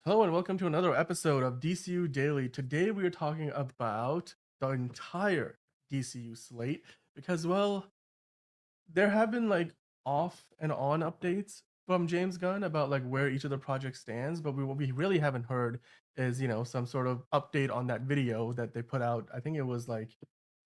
Hello and welcome to another episode of DCU Daily. Today we are talking about the entire DCU slate because, well, there have been off and on updates from James Gunn about where each of the projects stands, but what we really haven't heard is some sort of update on that video that they put out. I think it was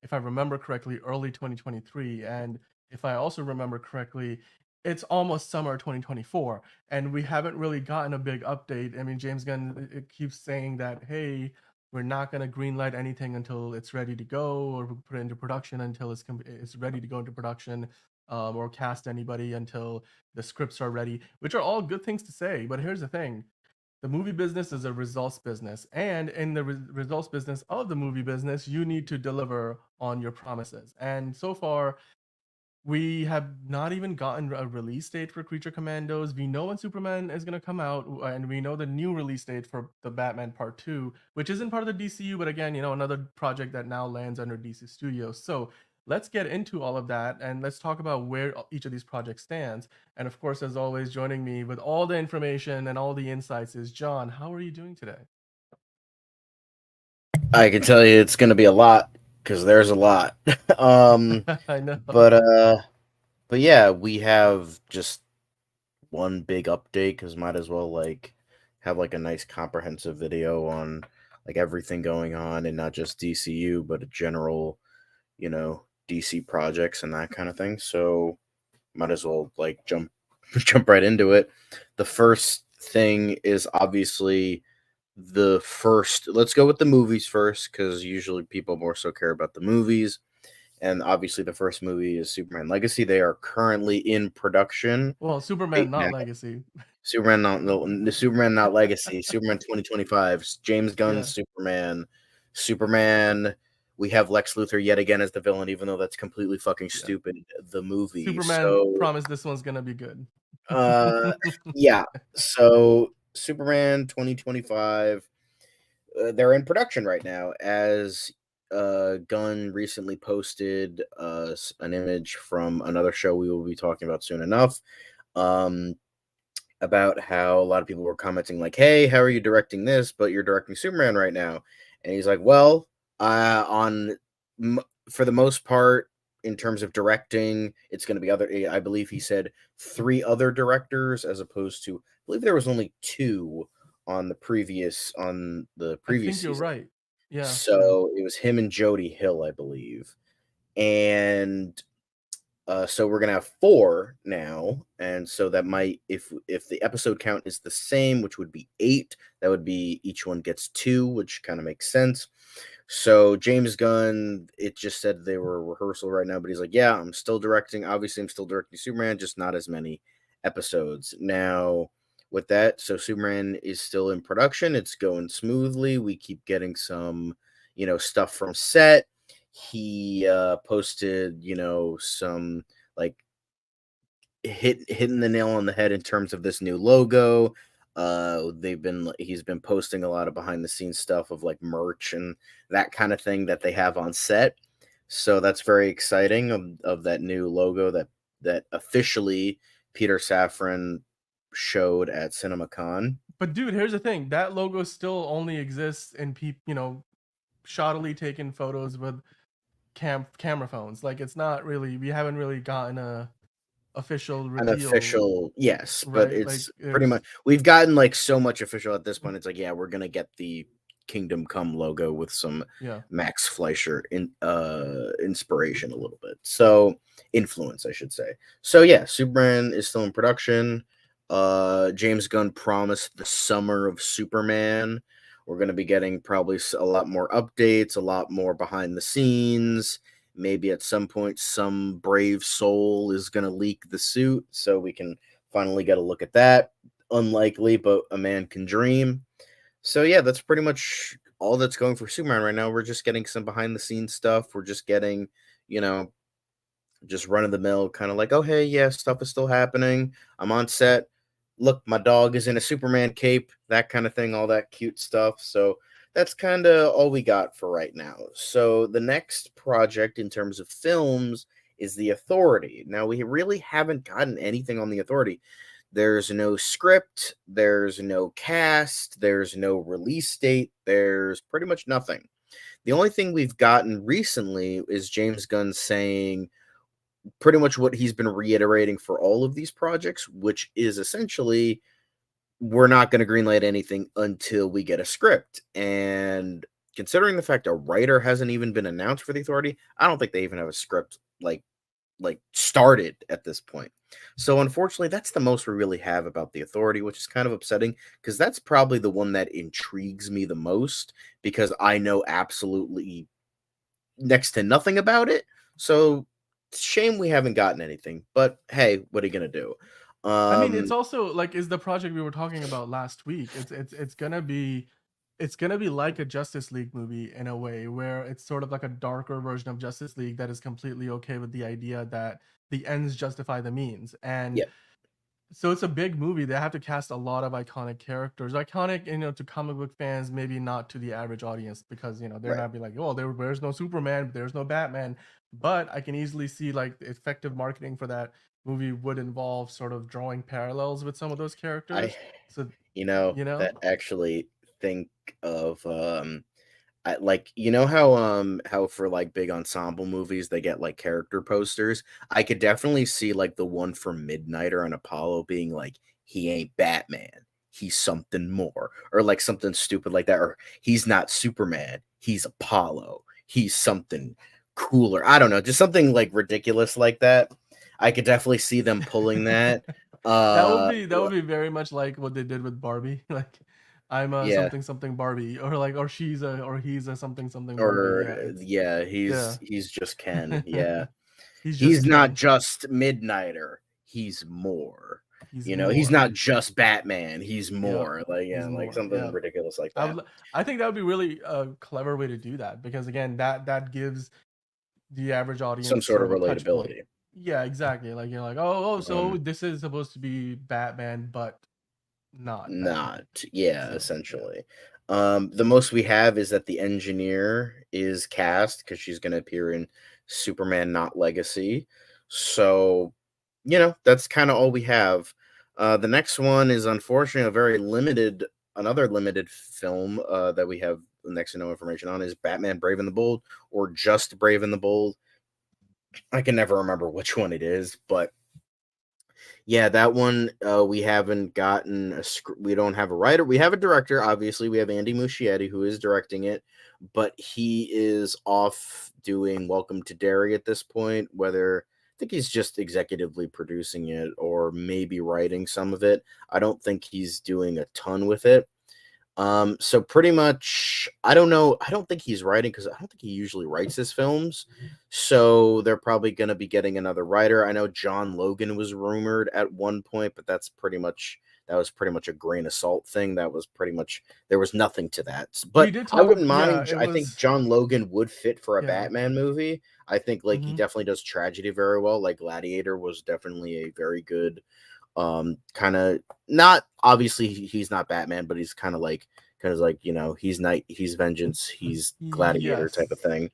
if I remember correctly, early 2023, and if I also remember correctly, it's almost summer 2024, and we haven't really gotten a big update. I mean, James Gunn it keeps saying that, hey, we're not going to greenlight anything until it's ready to go, or put it into production until it's ready to go into production, or cast anybody until the scripts are ready, which are all good things to say. But here's the thing: the movie business is a results business, and in the results business of the movie business, you need to deliver on your promises. And so far, we have not even gotten a release date for Creature Commandos. We know when Superman is going to come out, and we know the new release date for the Batman Part 2, which isn't part of the DCU, but again, another project that now lands under DC Studios. So let's get into all of that, and let's talk about where each of these projects stands. And of course, as always, joining me with all the information and all the insights is John. How are you doing today? I can tell you it's going to be a lot because there's a lot. I know. but uh, but yeah, we have just one big update because might as well have a nice comprehensive video on everything going on and not just DCU but a general, DC projects and that kind of thing. So might as well jump jump right into it. The first thing is obviously the first. Let's go with the movies first because usually people more so care about the movies. And obviously, the first movie is Superman Legacy. They are currently in production Well, Superman, right not now. Legacy. Superman not no, Superman not Legacy. Superman 2025. James Gunn's Yeah. Superman. Superman. We have Lex Luthor yet again as the villain, even though that's completely fucking Yeah. stupid. The movie. Superman So promised this one's gonna be good. uh, yeah. So Superman 2025. They're in production right now. As Gunn recently posted an image from another show we will be talking about soon enough. Um, about how a lot of people were commenting "Hey, how are you directing this? But you're directing Superman right now." And he's like, "Well, on for the most part, in terms of directing, it's going to be other. I believe he said 3 other directors, as opposed to I believe there was only 2 I previous think you're season. right. Yeah, yeah. So it was him and Jody Hill, I believe, and so we're gonna have 4 now, and so that might, if the episode count is the same, which would be 8, that would be each one gets 2, which kind of makes sense. So James Gunn, it just said they were rehearsal right now, but he's like, yeah, I'm still directing. Obviously, I'm still directing Superman, just not as many episodes now. With that, so Superman is still in production. It's going smoothly. We keep getting some, stuff from set. He posted, some like hitting the nail on the head in terms of this new logo. He's been posting a lot of behind the scenes stuff of merch and that kind of thing that they have on set. So that's very exciting of that new logo that officially Peter Safran showed at CinemaCon. But dude, here's the thing: that logo still only exists in shoddily taken photos with camera phones. Like, it's not really. We haven't really gotten a official An reveal, official, yes, but right? Like, it's pretty there's much we've gotten so much official at this point. It's yeah, we're gonna get the Kingdom Come logo with some yeah. Max Fleischer inspiration a little bit. So influence, I should say. So yeah, Superman is still in production. James Gunn promised the summer of Superman. We're gonna be getting probably a lot more updates, a lot more behind the scenes. Maybe at some point, some brave soul is going to leak the suit so we can finally get a look at that. Unlikely, but a man can dream. So, yeah, that's pretty much all that's going for Superman right now. We're just getting some behind the scenes stuff. We're just getting, you know, just run of the mill, kind of oh, hey, yeah, stuff is still happening. I'm on set. Look, my dog is in a Superman cape, that kind of thing, all that cute stuff. So that's kind of all we got for right now. So the next project in terms of films is The Authority. Now, we really haven't gotten anything on The Authority. There's no script, there's no cast, there's no release date, there's pretty much nothing. The only thing we've gotten recently is James Gunn saying pretty much what he's been reiterating for all of these projects, which is essentially we're not going to greenlight anything until we get a script. And considering the fact a writer hasn't even been announced for the Authority, I don't think they even have a script like started at this point. So unfortunately, that's the most we really have about the Authority, which is kind of upsetting because that's probably the one that intrigues me the most because I know absolutely next to nothing about it. So shame we haven't gotten anything. But hey, what are you gonna do? I mean, it's Um, also like is the project we were talking about last week. It's gonna be like a Justice League movie in a way where it's sort of like a darker version of Justice League that is completely okay with the idea that the ends justify the means. And yeah, so it's a big movie. They have to cast a lot of iconic characters. Iconic, to comic book fans, maybe not to the average audience because they're right. not be like, oh, there's no Superman, there's no Batman. But I can easily see like the effective marketing for that movie would involve sort of drawing parallels with some of those I, characters. So that actually think of I like how for like big ensemble movies they get like character posters. I could definitely see like the one from Midnighter on Apollo being like he ain't Batman, he's something more, or like something stupid like that, or he's not Superman, he's Apollo, he's something cooler. I don't know, just something like ridiculous like that. I could definitely see them pulling that. Uh, that would be very much like what they did with Barbie. Like I'm a yeah, something something Barbie, or like or she's a or he's a something something Barbie. or Yeah, it's yeah, yeah. he's just Ken. Yeah. He's just He's not Ken. just Midnighter, he's more. He's He's more. not just Batman, he's Yep. more. Like, He's yeah, like more. something Yeah. ridiculous like I that. would. I think that would be really a clever way to do that because again, that gives the average Some audience sort sort of of a touch point. relatability. Yeah, exactly. Like you're like, oh, so Um, this is supposed to be Batman, but not not, Batman. yeah, So yeah. essentially. The most we have is that the engineer is cast because she's going to appear in Superman Not Legacy. So, that's kind of all we have. The next one is unfortunately a very limited, another limited film that we have next to no information on is Batman Brave and the Bold or just Brave and the Bold. I can never remember which one it is, but yeah, that one we haven't gotten a script. We don't have a writer. We have a director. Obviously, we have Andy Muschietti who is directing it, but he is off doing Welcome to Derry at this point. Whether I think he's just executively producing it or maybe writing some of it. I don't think he's doing a ton with it. So pretty much, I don't know. I don't think he's writing because I don't think he usually writes his films. So they're probably going to be getting another writer. I know John Logan was rumored at one point, but that was pretty much a grain of salt thing. That was pretty much there was nothing to that. We But did I talk wouldn't about yeah, mind. it I think was John Logan would fit for a yeah. Batman movie. I think like he Hmm. definitely does tragedy very well. Like Gladiator was definitely a very good kind of not obviously he's not Batman, but he's kind of like he's night, he's vengeance, he's gladiator type of Yes. thing.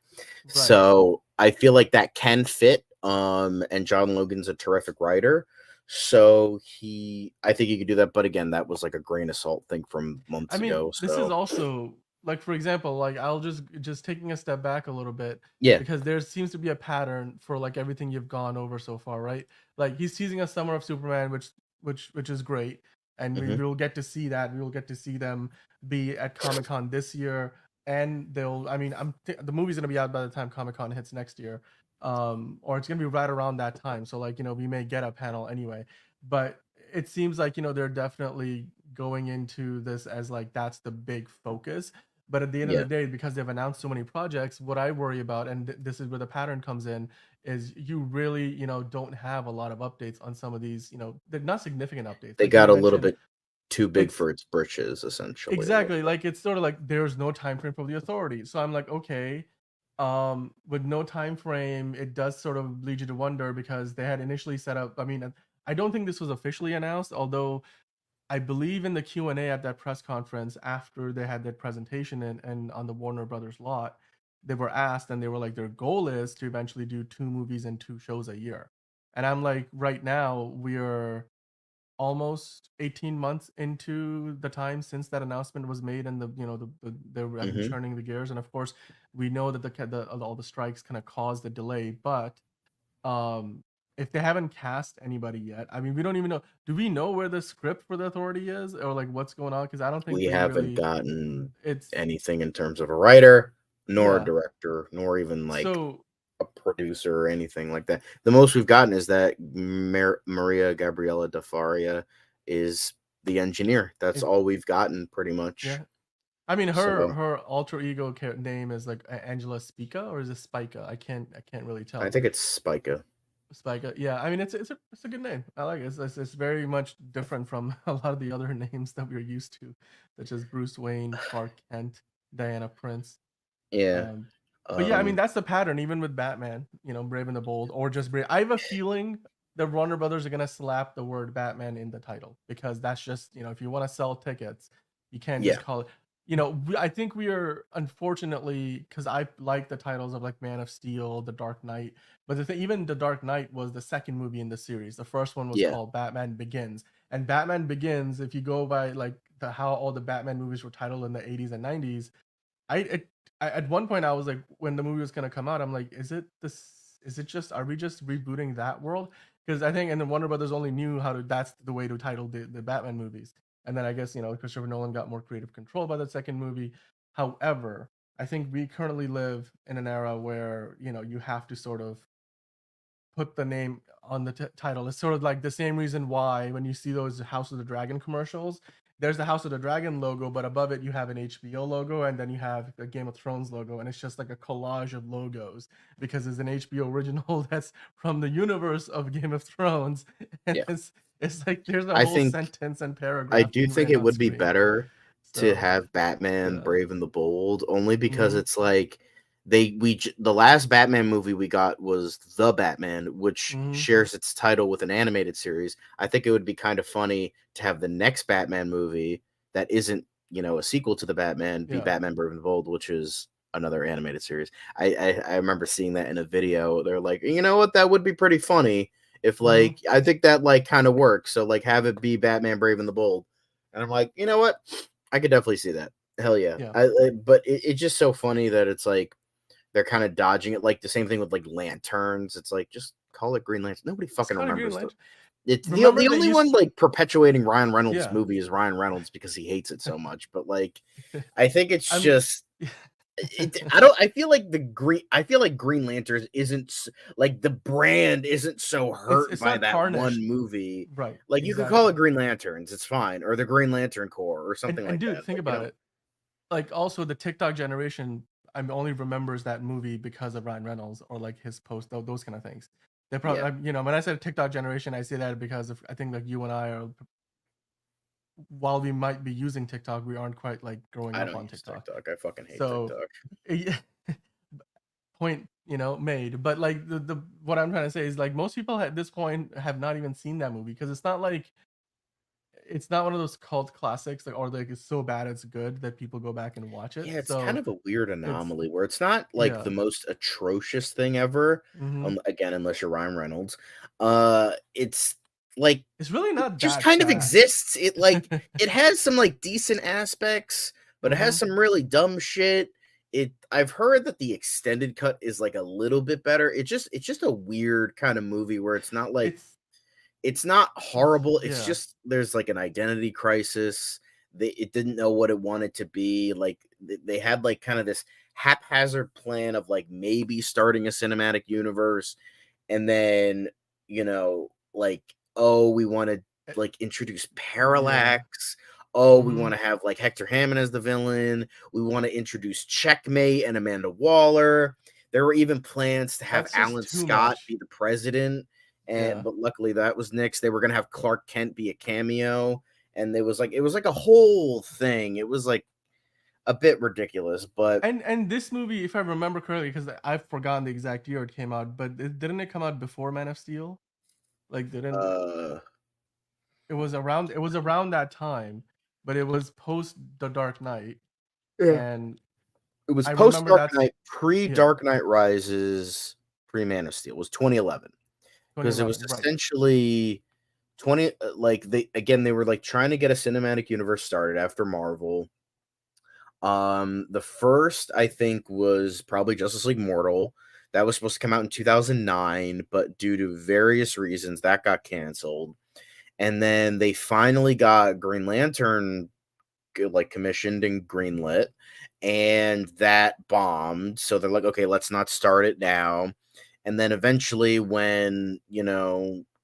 Right. So I feel like that can fit. And John Logan's a terrific writer, so I think he could do that. But again, that was like a grain of salt thing from I months mean, ago. this is So also like for example, like I'll just taking a step back a little bit yeah, because there seems to be a pattern for like everything you've gone over so far, right? Like he's teasing a summer of Superman, which is great, and we hmm will get to see that. We will get to see them be at Comic Con this year, and they'll. I mean, the movie's gonna be out by the time Comic Con hits next year, or it's gonna be right around that time. So like we may get a panel anyway, but it seems like they're definitely going into this as like that's the big focus, but at the end of the yeah, day because they've announced so many projects, what I worry about, and this is where the pattern comes in, is you really don't have a lot of updates on some of these. They're not significant updates they like you got a little mentioned. bit too big It's for its britches, essentially. A little exactly bit. like it's sort of like there's no time frame for the Authority, so I'm like, okay, with no time frame it does sort of lead you to wonder because they had initially set up, I mean, I don't think this was officially announced, although I believe in the Q&A at that press conference after they had that presentation and on the Warner Brothers lot, they were asked and they were like their goal is to eventually do two movies and two shows a year. And I'm like right now we're almost 18 months into the time since that announcement was made, and they're Hmm. churning the gears, and of course we know that all the strikes kind of caused the delay. But um if they haven't cast anybody yet, I mean, we don't even know. Do we know where the script for the Authority is, or like what's going on? Because I don't think We we haven't really. gotten It's anything in terms of a writer, nor a Yeah. director, nor even like So a producer or anything like that. The most we've gotten is that Maria Gabriela da Faria is the engineer. That's it all we've gotten pretty yeah. much. I mean, her So her alter ego name is like Angela Spica, or is it Spica? I can't really I tell. think it's Spica. Spica. Yeah, I mean, it's a good name. I like it. It's very much different from a lot of the other names that we're used to, such as Bruce Wayne, Clark Kent, Diana Prince. Yeah. Um, but yeah, I mean, Um, that's the pattern even with Batman. Brave and the Bold, or just Brave. I have a feeling the Warner Brothers are gonna slap the word Batman in the title, because that's just, if you want to sell tickets, you can't just yeah. call it. I think we are, unfortunately, because I like the titles of like Man of Steel, The Dark Knight, but even The Dark Knight was the second movie in the series. The first one was Yeah. called Batman Begins, and Batman Begins, if you go by like how all the Batman movies were titled in the 80s and 90s, I it, at one point I was like, when the movie was gonna come out, I'm like, is it this? Is it just? Are we just rebooting that world? Because I think, and then Warner Brothers only knew how to. That's the way to title the Batman movies. And then I guess, Christopher Nolan got more creative control by the second movie. However, I think we currently live in an era where you have to sort of put the name on the title. It's sort of like the same reason why when you see those House of the Dragon commercials, there's the House of the Dragon logo, but above it you have an HBO logo, and then you have a Game of Thrones logo, and it's just like a collage of logos, because it's an HBO original that's from the universe of Game of Thrones, and Yeah. it's like there's a I whole think sentence and I paragraph do being think written it on would be screen. better to So have Batman yeah. Brave and the Bold, only because Mm-hmm. it's like the last Batman movie we got was The Batman, which Mm-hmm. shares its title with an animated series. I think it would be kind of funny to have the next Batman movie that isn't, a sequel to the Batman be Yeah. Batman Brave and the Bold, which is another animated series. I remember seeing that in a video. They're like, you know what, that would be pretty funny if Mm-hmm. like I think that like kind of works. So like have it be Batman Brave and the Bold. And I'm like, you know what? I could definitely see that. Hell yeah. Yeah. But it's just so funny that it's like they're kind of dodging it. Like the same thing with like lanterns. It's like just call it Green Lantern. Nobody It's fucking kind of Green remembers the. Lantern. It's Remember the they only one used. like perpetuating Ryan Reynolds' Yeah. movie is Ryan Reynolds because he hates it so much. But like, I think it's I'm. just I don't. I feel like Green Lantern isn't like the brand isn't so hurt It's by not that one tarnished. movie. Right, Like you could call it exactly. Green Lanterns, it's fine, or the Green Lantern Corps, or And something and like dude, that. think about it. Like, also the TikTok generation, only remembers that movie because of Ryan Reynolds, or like his post, those kind of things. They Yeah, probably, when I said TikTok generation, I say that because of, I think like you and I are, while we might be using TikTok, we aren't quite like growing I up don't on use TikTok. TikTok. I fucking hate So, TikTok. yeah, point, made. But like the what I'm trying to say is, like, most people at this point have not even seen that movie, because it's not one of those cult classics, like, or like it's so bad it's good that people go back and watch it. Yeah, it's kind So of a weird it's anomaly where it's not like the yeah. most atrocious thing ever. Hmm. Again, unless you're Ryan Reynolds, it's like It's really it not just that kind of bad. exists. It has some like decent aspects, but it has Hmm. some really dumb shit. I've heard that the extended cut is like a little bit better. It's just a weird kind of movie where It's it's not horrible. It's yeah. just there's like an identity crisis. It didn't know what it wanted to be. Like they had like kind of this haphazard plan of like maybe starting a cinematic universe, and then like, oh, we want to eh, like introduce yeah. Parallax. Oh, we Hmm. want to have like Hector Hammond as the villain. We want to introduce Checkmate and Amanda Waller. There were even plans to have That's just Alan too Scott much. be the president, and Yeah. but luckily that was nixed. They were gonna have Clark Kent be a cameo, and it was like a whole thing. It was like a bit ridiculous, but And this movie, if I remember correctly, because I've forgotten the exact year it came out, but didn't it come out before Man of Steel? Like, didn't uh it was around that time, but it was post The Dark Knight, yeah. and It was I post remember Dark that's Knight, pre yeah, Dark Knight Rises, pre Man of Steel. It was 2011 because it was 2011, right? essentially like they were like trying to get a cinematic universe started after Marvel. The first I think was probably Justice League Mortal. That was supposed to come out in 2009, but due to various reasons that got canceled. And then they finally got Green Lantern like commissioned and greenlit, and that bombed. So they're like, okay, let's not start it now. And then eventually, when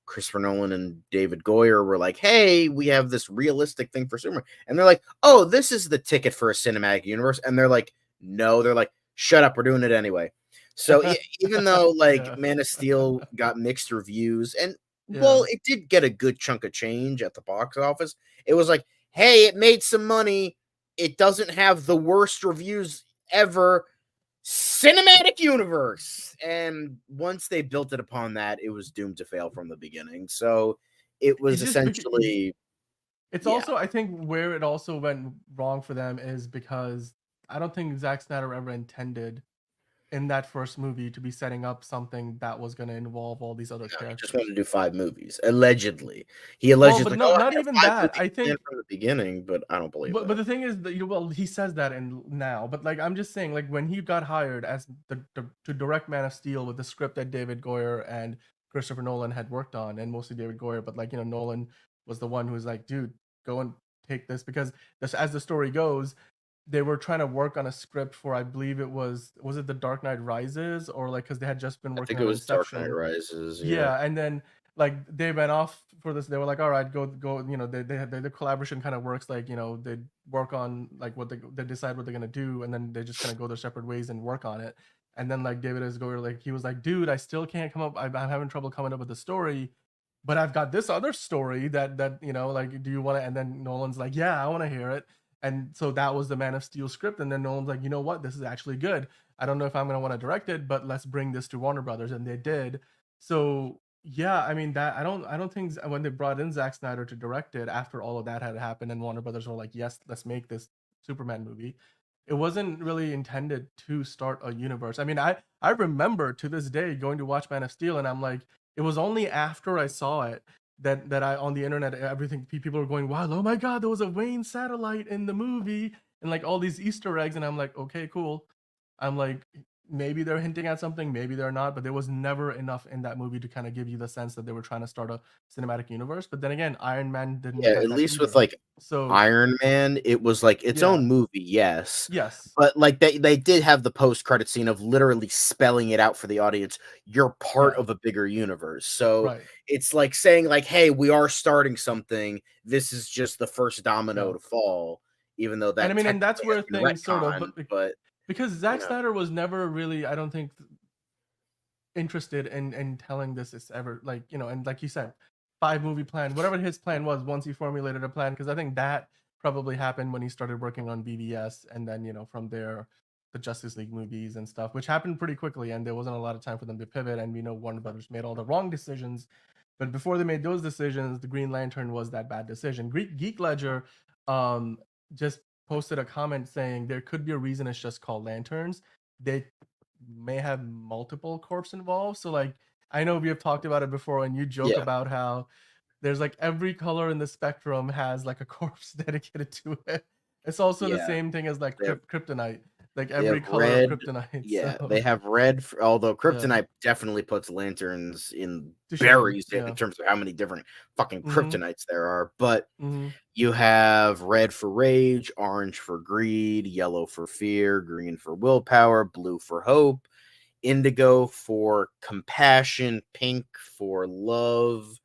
Christopher Nolan and David Goyer were like, hey, we have this realistic thing for Superman, and they're like, oh, this is the ticket for a cinematic universe, and they're like, no, they're like, shut up, we're doing it anyway. So even though like Yeah. Man of Steel got mixed reviews, and Yeah. well, it did get a good chunk of change at the box office, it was like, hey, it made some money. It doesn't have the worst reviews ever. Cinematic universe. And once they built it upon that, it was doomed to fail from the beginning. So it was It's just essentially, it's yeah, also, I think, where it also went wrong for them is because I don't think Zack Snyder ever intended in that first movie to be setting up something that was going to involve all these other no, he just wanted to do characters. 5 movies. Allegedly. He Well, allegedly but like, no, oh, I not had even five that. movies I planned think, from the beginning, but I don't believe but that. the thing is that well, he says that in now, but like I'm just saying, like when he got hired as to direct Man of Steel with the script that David Goyer and Christopher Nolan had worked on, and mostly David Goyer, but like Nolan was the one who was like, dude, go and take this because this, as the story goes, they were trying to work on a script for, I believe it was it The Dark Knight Rises, or like because they had just been I working think it on was Dark Knight Inception. Rises, yeah. Yeah, and then like they went off for this. They were like, "All right, go." They had the collaboration kind of works like they work on like what they decide what they're gonna do, and then they just kind of go their separate ways and work on it. And then like David is going like he was like, "Dude, I still can't come up. I'm having trouble coming up with a story, but I've got this other story that like, do you want to?" And then Nolan's like, "Yeah, I want to hear it." And so that was the Man of Steel script. And then Nolan's like, "You know what? This is actually good. I don't know if I'm gonna want to direct it, but let's bring this to Warner Brothers." And they did. So yeah, I mean that I don't think when they brought in Zack Snyder to direct it after all of that had happened and Warner Brothers were like, yes, let's make this Superman movie. It wasn't really intended to start a universe. I mean, I remember to this day going to watch Man of Steel and I'm like, it was only after I saw it that I on the internet everything people were going, wow, oh my god, there was a Wayne satellite in the movie and like all these Easter eggs and I'm like, okay, cool. I'm like, maybe they're hinting at something, maybe they're not, but there was never enough in that movie to kind of give you the sense that they were trying to start a cinematic universe. But then again, Iron Man didn't Yeah, get at that least with, either. like, So Iron Man, it was, like, its yeah, own movie, yes, yes, but, like, they did have the post-credit scene of literally spelling it out for the audience, "You're part yeah, of a bigger universe," so, right, it's like saying, like, "Hey, we are starting something, this is just the first yeah. domino to fall," even though And I that mean, and that's technically has where been things sort of, retconned, but, because you Zack know. Snyder was never really, I don't think, interested in telling this is ever like and like you said, 5 movie plan, whatever his plan was once he formulated a plan, because I think that probably happened when he started working on BVS, and then from there the Justice League movies and stuff, which happened pretty quickly, and there wasn't a lot of time for them to pivot, and Warner Brothers made all the wrong decisions. But before they made those decisions, the Green Lantern was that bad decision. Geek Ledger um just posted a comment saying there could be a reason it's just called lanterns. They may have multiple corps involved. So like I know we have talked about it before, and you joke Yeah, about how there's like every color in the spectrum has like a corpse dedicated to it. It's also the yeah, same thing as like they have kryptonite, like They every have color of red. kryptonite. Yeah, So they have red. Although yeah, kryptonite definitely puts lanterns in to shame. buries it in Yeah. terms of how many different fucking Mm-hmm. kryptonites there are. But Mm-hmm. you have red for rage, orange for greed, yellow for fear, green for willpower, blue for hope, indigo for compassion, pink for love,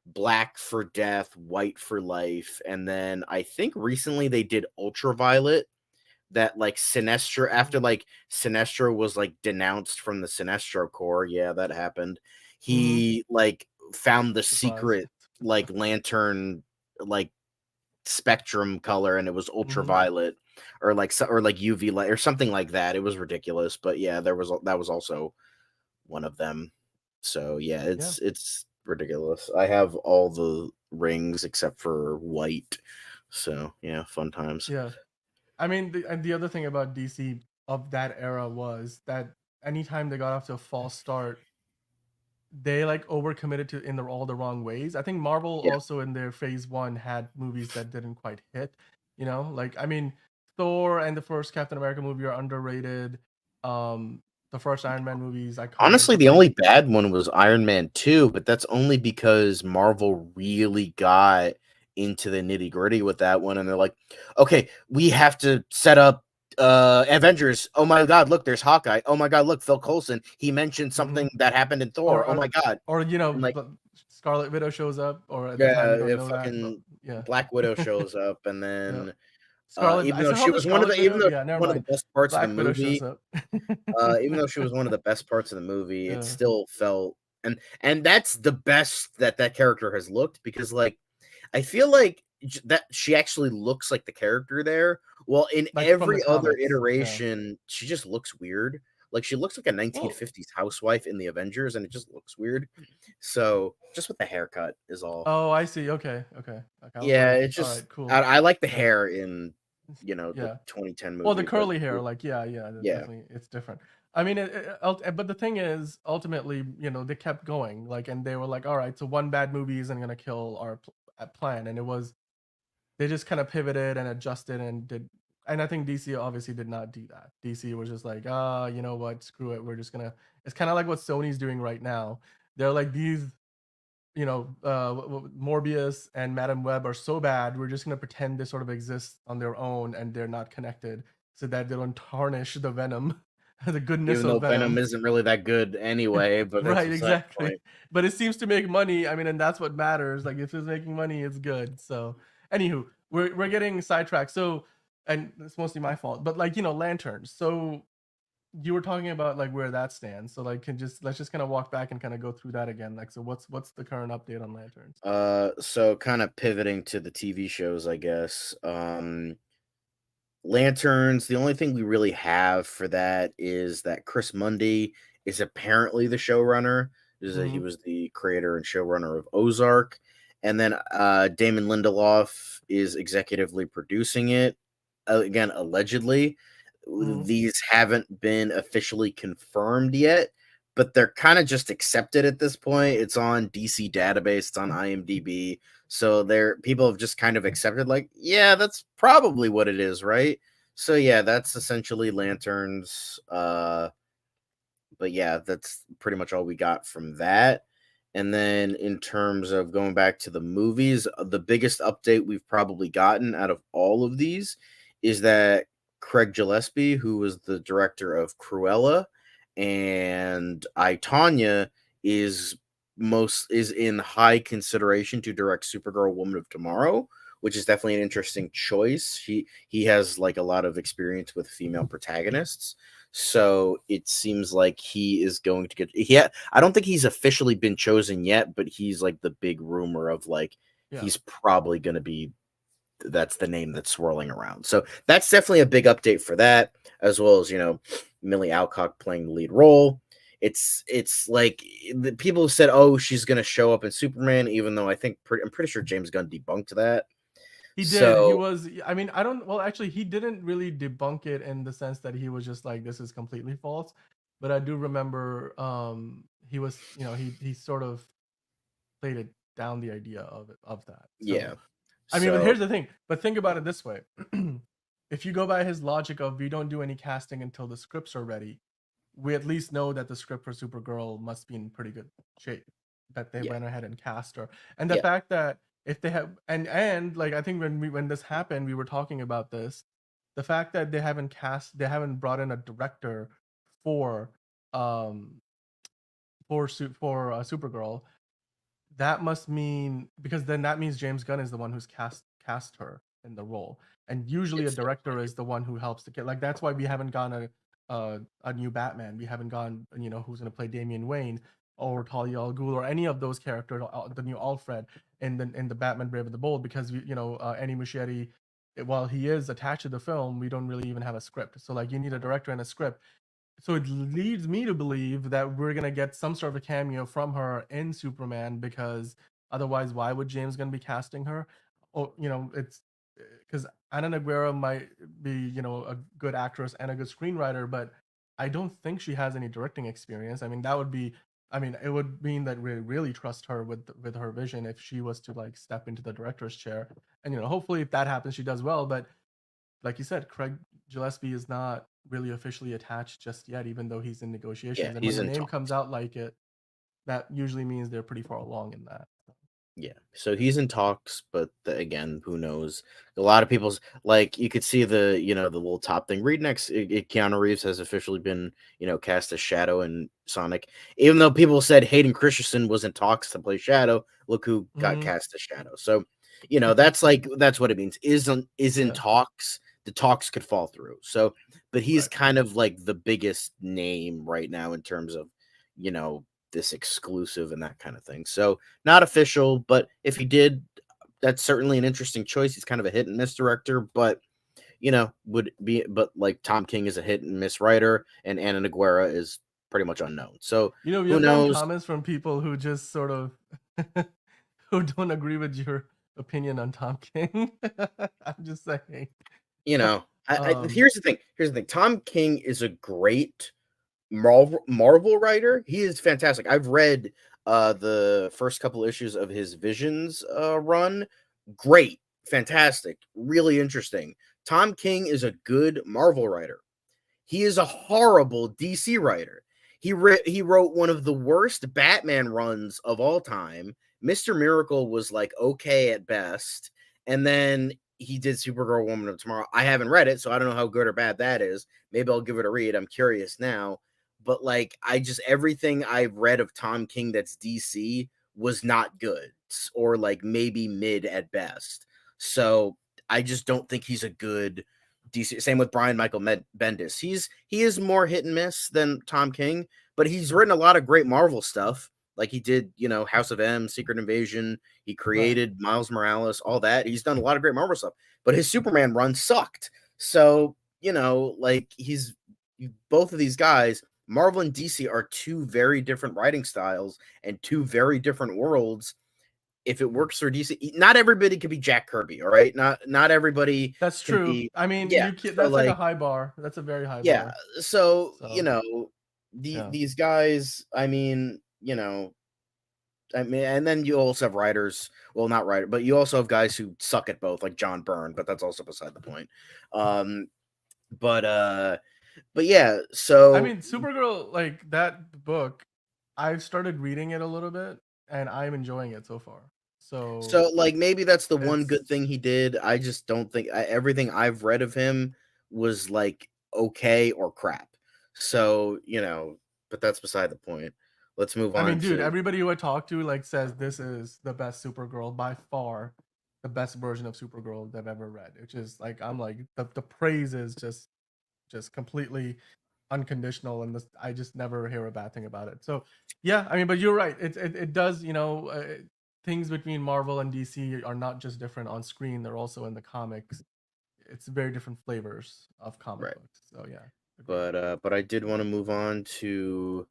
black for death, white for life, and then I think recently they did ultraviolet, that like Sinestro, after like Sinestro was like denounced from the Sinestro Corps. Yeah, that happened. Mm-hmm. He like found the Surprise. secret like lantern like spectrum color, and it was Mm-hmm. ultraviolet, or like or like UV light or something like that. It was ridiculous, but yeah, that was also one of them. So yeah, Yeah. it's ridiculous. I have all the rings except for white. So yeah, fun times. Yeah. I mean, and the other thing about DC of that era was that anytime they got off to a false start, they like overcommitted to in all the wrong ways. I think Marvel Yeah. also in their phase one had movies that didn't quite hit. You know, like I mean, Thor and the first Captain America movie are underrated. Um, the first Iron Man movie is iconic, Honestly, but the like, only bad one was Iron Man 2, but that's only because Marvel really got into the nitty-gritty with that one, and they're like, "Okay, we have to set up Avengers. Oh my god, look, there's Hawkeye. Oh my god, look, Phil Coulson. He mentioned mhm. something that happened in or Thor. Oh or my god." or you know, And like, Scarlet Widow shows up, or at the time yeah, you don't if know that, but fucking yeah, Black Widow shows up, and yeah. then Scarlet, I even though still she call it was one of Scarlet the even Widow. though Yeah, never one of the mind. best parts of the Black Widow shows movie, up. even though she was one of the best parts of the movie, it Yeah. still felt and that's the best that that character has looked because like I feel like that she actually looks like the character there. Well, in Like from the every other comics. Yeah. iteration, she just looks weird. Like she looks like a Well, 1950s housewife in the Avengers, and it just looks weird. So just with the haircut is all. oh, I see. Okay. Okay. Like I was Yeah, like, it's all just right, cool. I like the Yeah. hair in the Yeah. 2010 Well, the movie, but curly hair, like, yeah, yeah, that's yeah, definitely it's different. I mean, but the thing is, ultimately, you know, they kept going, like, and they were like, all right, so one bad movie isn't gonna kill our plan, and it was they just kind of pivoted and adjusted and did, and I think DC obviously did not do that. DC was just like, you know what, screw it, we're just gonna. It's kind of like what Sony's doing right now. They're like these you know, Morbius and Madam Web are so bad, we're just gonna pretend they sort of exist on their own and they're not connected, so that they don't tarnish the Venom, the goodness even of though Venom Venom. isn't really that good anyway, but that's Right, beside the exactly. point. But it seems to make money. I mean, and that's what matters. Like if it's making money, it's good. So, anywho, we're getting sidetracked. So, and it's mostly my fault. But like lanterns. So you were talking about like where that stands. So like, can just let's just kind of walk back and kind of go through that again. Like, so what's the current update on lanterns? So kind of pivoting to the TV shows, I guess. Lanterns, the only thing we really have for that is that Chris Mundy is apparently the showrunner. He Mm-hmm. was the creator and showrunner of Ozark. And then Damon Lindelof is executively producing it. Again, allegedly. Mm-hmm. These haven't been officially confirmed yet, but they're kind of just accepted at this point. It's on DC database, it's on IMDb. So there people have just kind of accepted, like, yeah, that's probably what it is, right? So yeah, that's essentially Lanterns. But yeah, that's pretty much all we got from that. And then in terms of going back to the movies, the biggest update we've probably gotten out of all of these is that Craig Gillespie, who was the director of Cruella and I Tanya, is is in high consideration to direct Supergirl Woman of Tomorrow, which is definitely an interesting choice. He has like a lot of experience with female protagonists. So it seems like he is going to get. I don't think he's officially been chosen yet, but he's like the big rumor of like Yeah. he's probably going to be. That's the name that's swirling around. So that's definitely a big update for that, as well as Millie Alcock playing the lead role. It's like the people said, oh, she's going to show up in Superman, even though I'm pretty sure James Gunn debunked that. He did. He So was. I mean, I don't. Well, actually, he didn't really debunk it in the sense that he was just like, "This is completely false." But I do remember, he was. You know, he sort of played it down the idea of that. yeah, So, I mean, but so here's the thing. But think about it this way: if you go by his logic of we don't do any casting until the scripts are ready, we at least know that the script for Supergirl must be in pretty good shape. That they yeah, went ahead and cast her, and the yeah, fact that if they have and like I think when this happened, we were talking about this. The fact that they haven't brought in a director for um for Supergirl, that must mean because then that means James Gunn is the one who's cast her in the role, and usually a it's director is the one who helps to get like that's why we haven't gone a new Batman, we haven't gone who's going to play Damian Wayne or Talia al Ghul or any of those characters, the new Alfred in the Batman Brave and the Bold because Andy Muschietti, while he is attached to the film, we don't really even have a script. So like you need a director and a script, so it leads me to believe that we're gonna get some sort of a cameo from her in Superman because otherwise, why would James Gunn be casting her? Oh, it's because Ana Naguera might be a good actress and a good screenwriter, but I don't think she has any directing experience. I mean, that would be I mean, it would mean that we really trust her with her vision if she was to like step into the director's chair. And hopefully if that happens, she does well. But like you said, Craig Gillespie is not really officially attached just yet, even though he's in Yeah, negotiations. And when he's the in name comes talks. out like it, that usually means they're pretty far along in that. Yeah, so he's in talks, but again, who knows? A lot of people's like you could see the little top thing. Read next. Keanu Reeves has officially been cast as Shadow in Sonic, even though people said Hayden Christensen was in talks to play Shadow. Look who got Mm-hmm. cast as Shadow. So that's what it means. Is in Yeah. talks. The talks could fall through. So, but he's Right. kind of like the biggest name right now in terms of you know this exclusive and that kind of thing. So not official, but if he did, that's certainly an interesting choice. He's kind of a hit and miss director, but would be but like Tom King is a hit and miss writer, and Anna Noguera is pretty much unknown. So We who have gotten knows? comments from people who just sort of who don't agree with your opinion on Tom King. I'm just saying. You know, um, here's the thing. Here's the thing. Tom King is a great Marvel writer. He is fantastic. I've read the first couple issues of his Visions run. Great, fantastic, really interesting. Tom King is a good Marvel writer. He is a horrible DC writer. He wrote one of the worst Batman runs of all time. Mr. Miracle was like okay at best, and then he did Supergirl Woman of Tomorrow. I haven't read it, so I don't know how good or bad that is. Maybe I'll give it a read. I'm curious now. But like I just everything I've read of Tom King that's DC was not good or like maybe mid at best. So I just don't think he's a good DC. Same with Brian Michael Bendis. He is more hit and miss than Tom King, but he's written a lot of great Marvel stuff. Like he did, House of M, Secret Invasion. He right. created Miles Morales, all that. He's done a lot of great Marvel stuff, but his Superman run sucked. So like he's both of these guys. Marvel and DC are two very different writing styles and two very different worlds. If it works for DC, not everybody could be Jack Kirby, all right? Not everybody That's can true. be. I mean, Yeah, you can, so that's like a like high bar. That's a very high yeah, bar. so So yeah, these guys, I mean, and then you also have writers. Well, not writer, but you also have guys who suck at both, like John Byrne. But that's also beside the point. Um, but yeah. I So mean, Supergirl, like that book, I've started reading it a little bit, and I'm enjoying it so far. So like maybe that's the one it's good thing he did. I just don't think everything I've read of him was like okay or crap. So but that's beside the point. Let's move I on mean, dude, to everybody who I talk to like says this is the best Supergirl by far, the best version of Supergirl they've ever read. Which is like I'm like the praise is just completely unconditional, and this I just never hear a bad thing about it. So yeah, I mean, but you're right. It does things between Marvel and DC are not just different on screen; they're also in the comics. It's very different flavors of comic right. books. So yeah, agreed. But I did want to move on to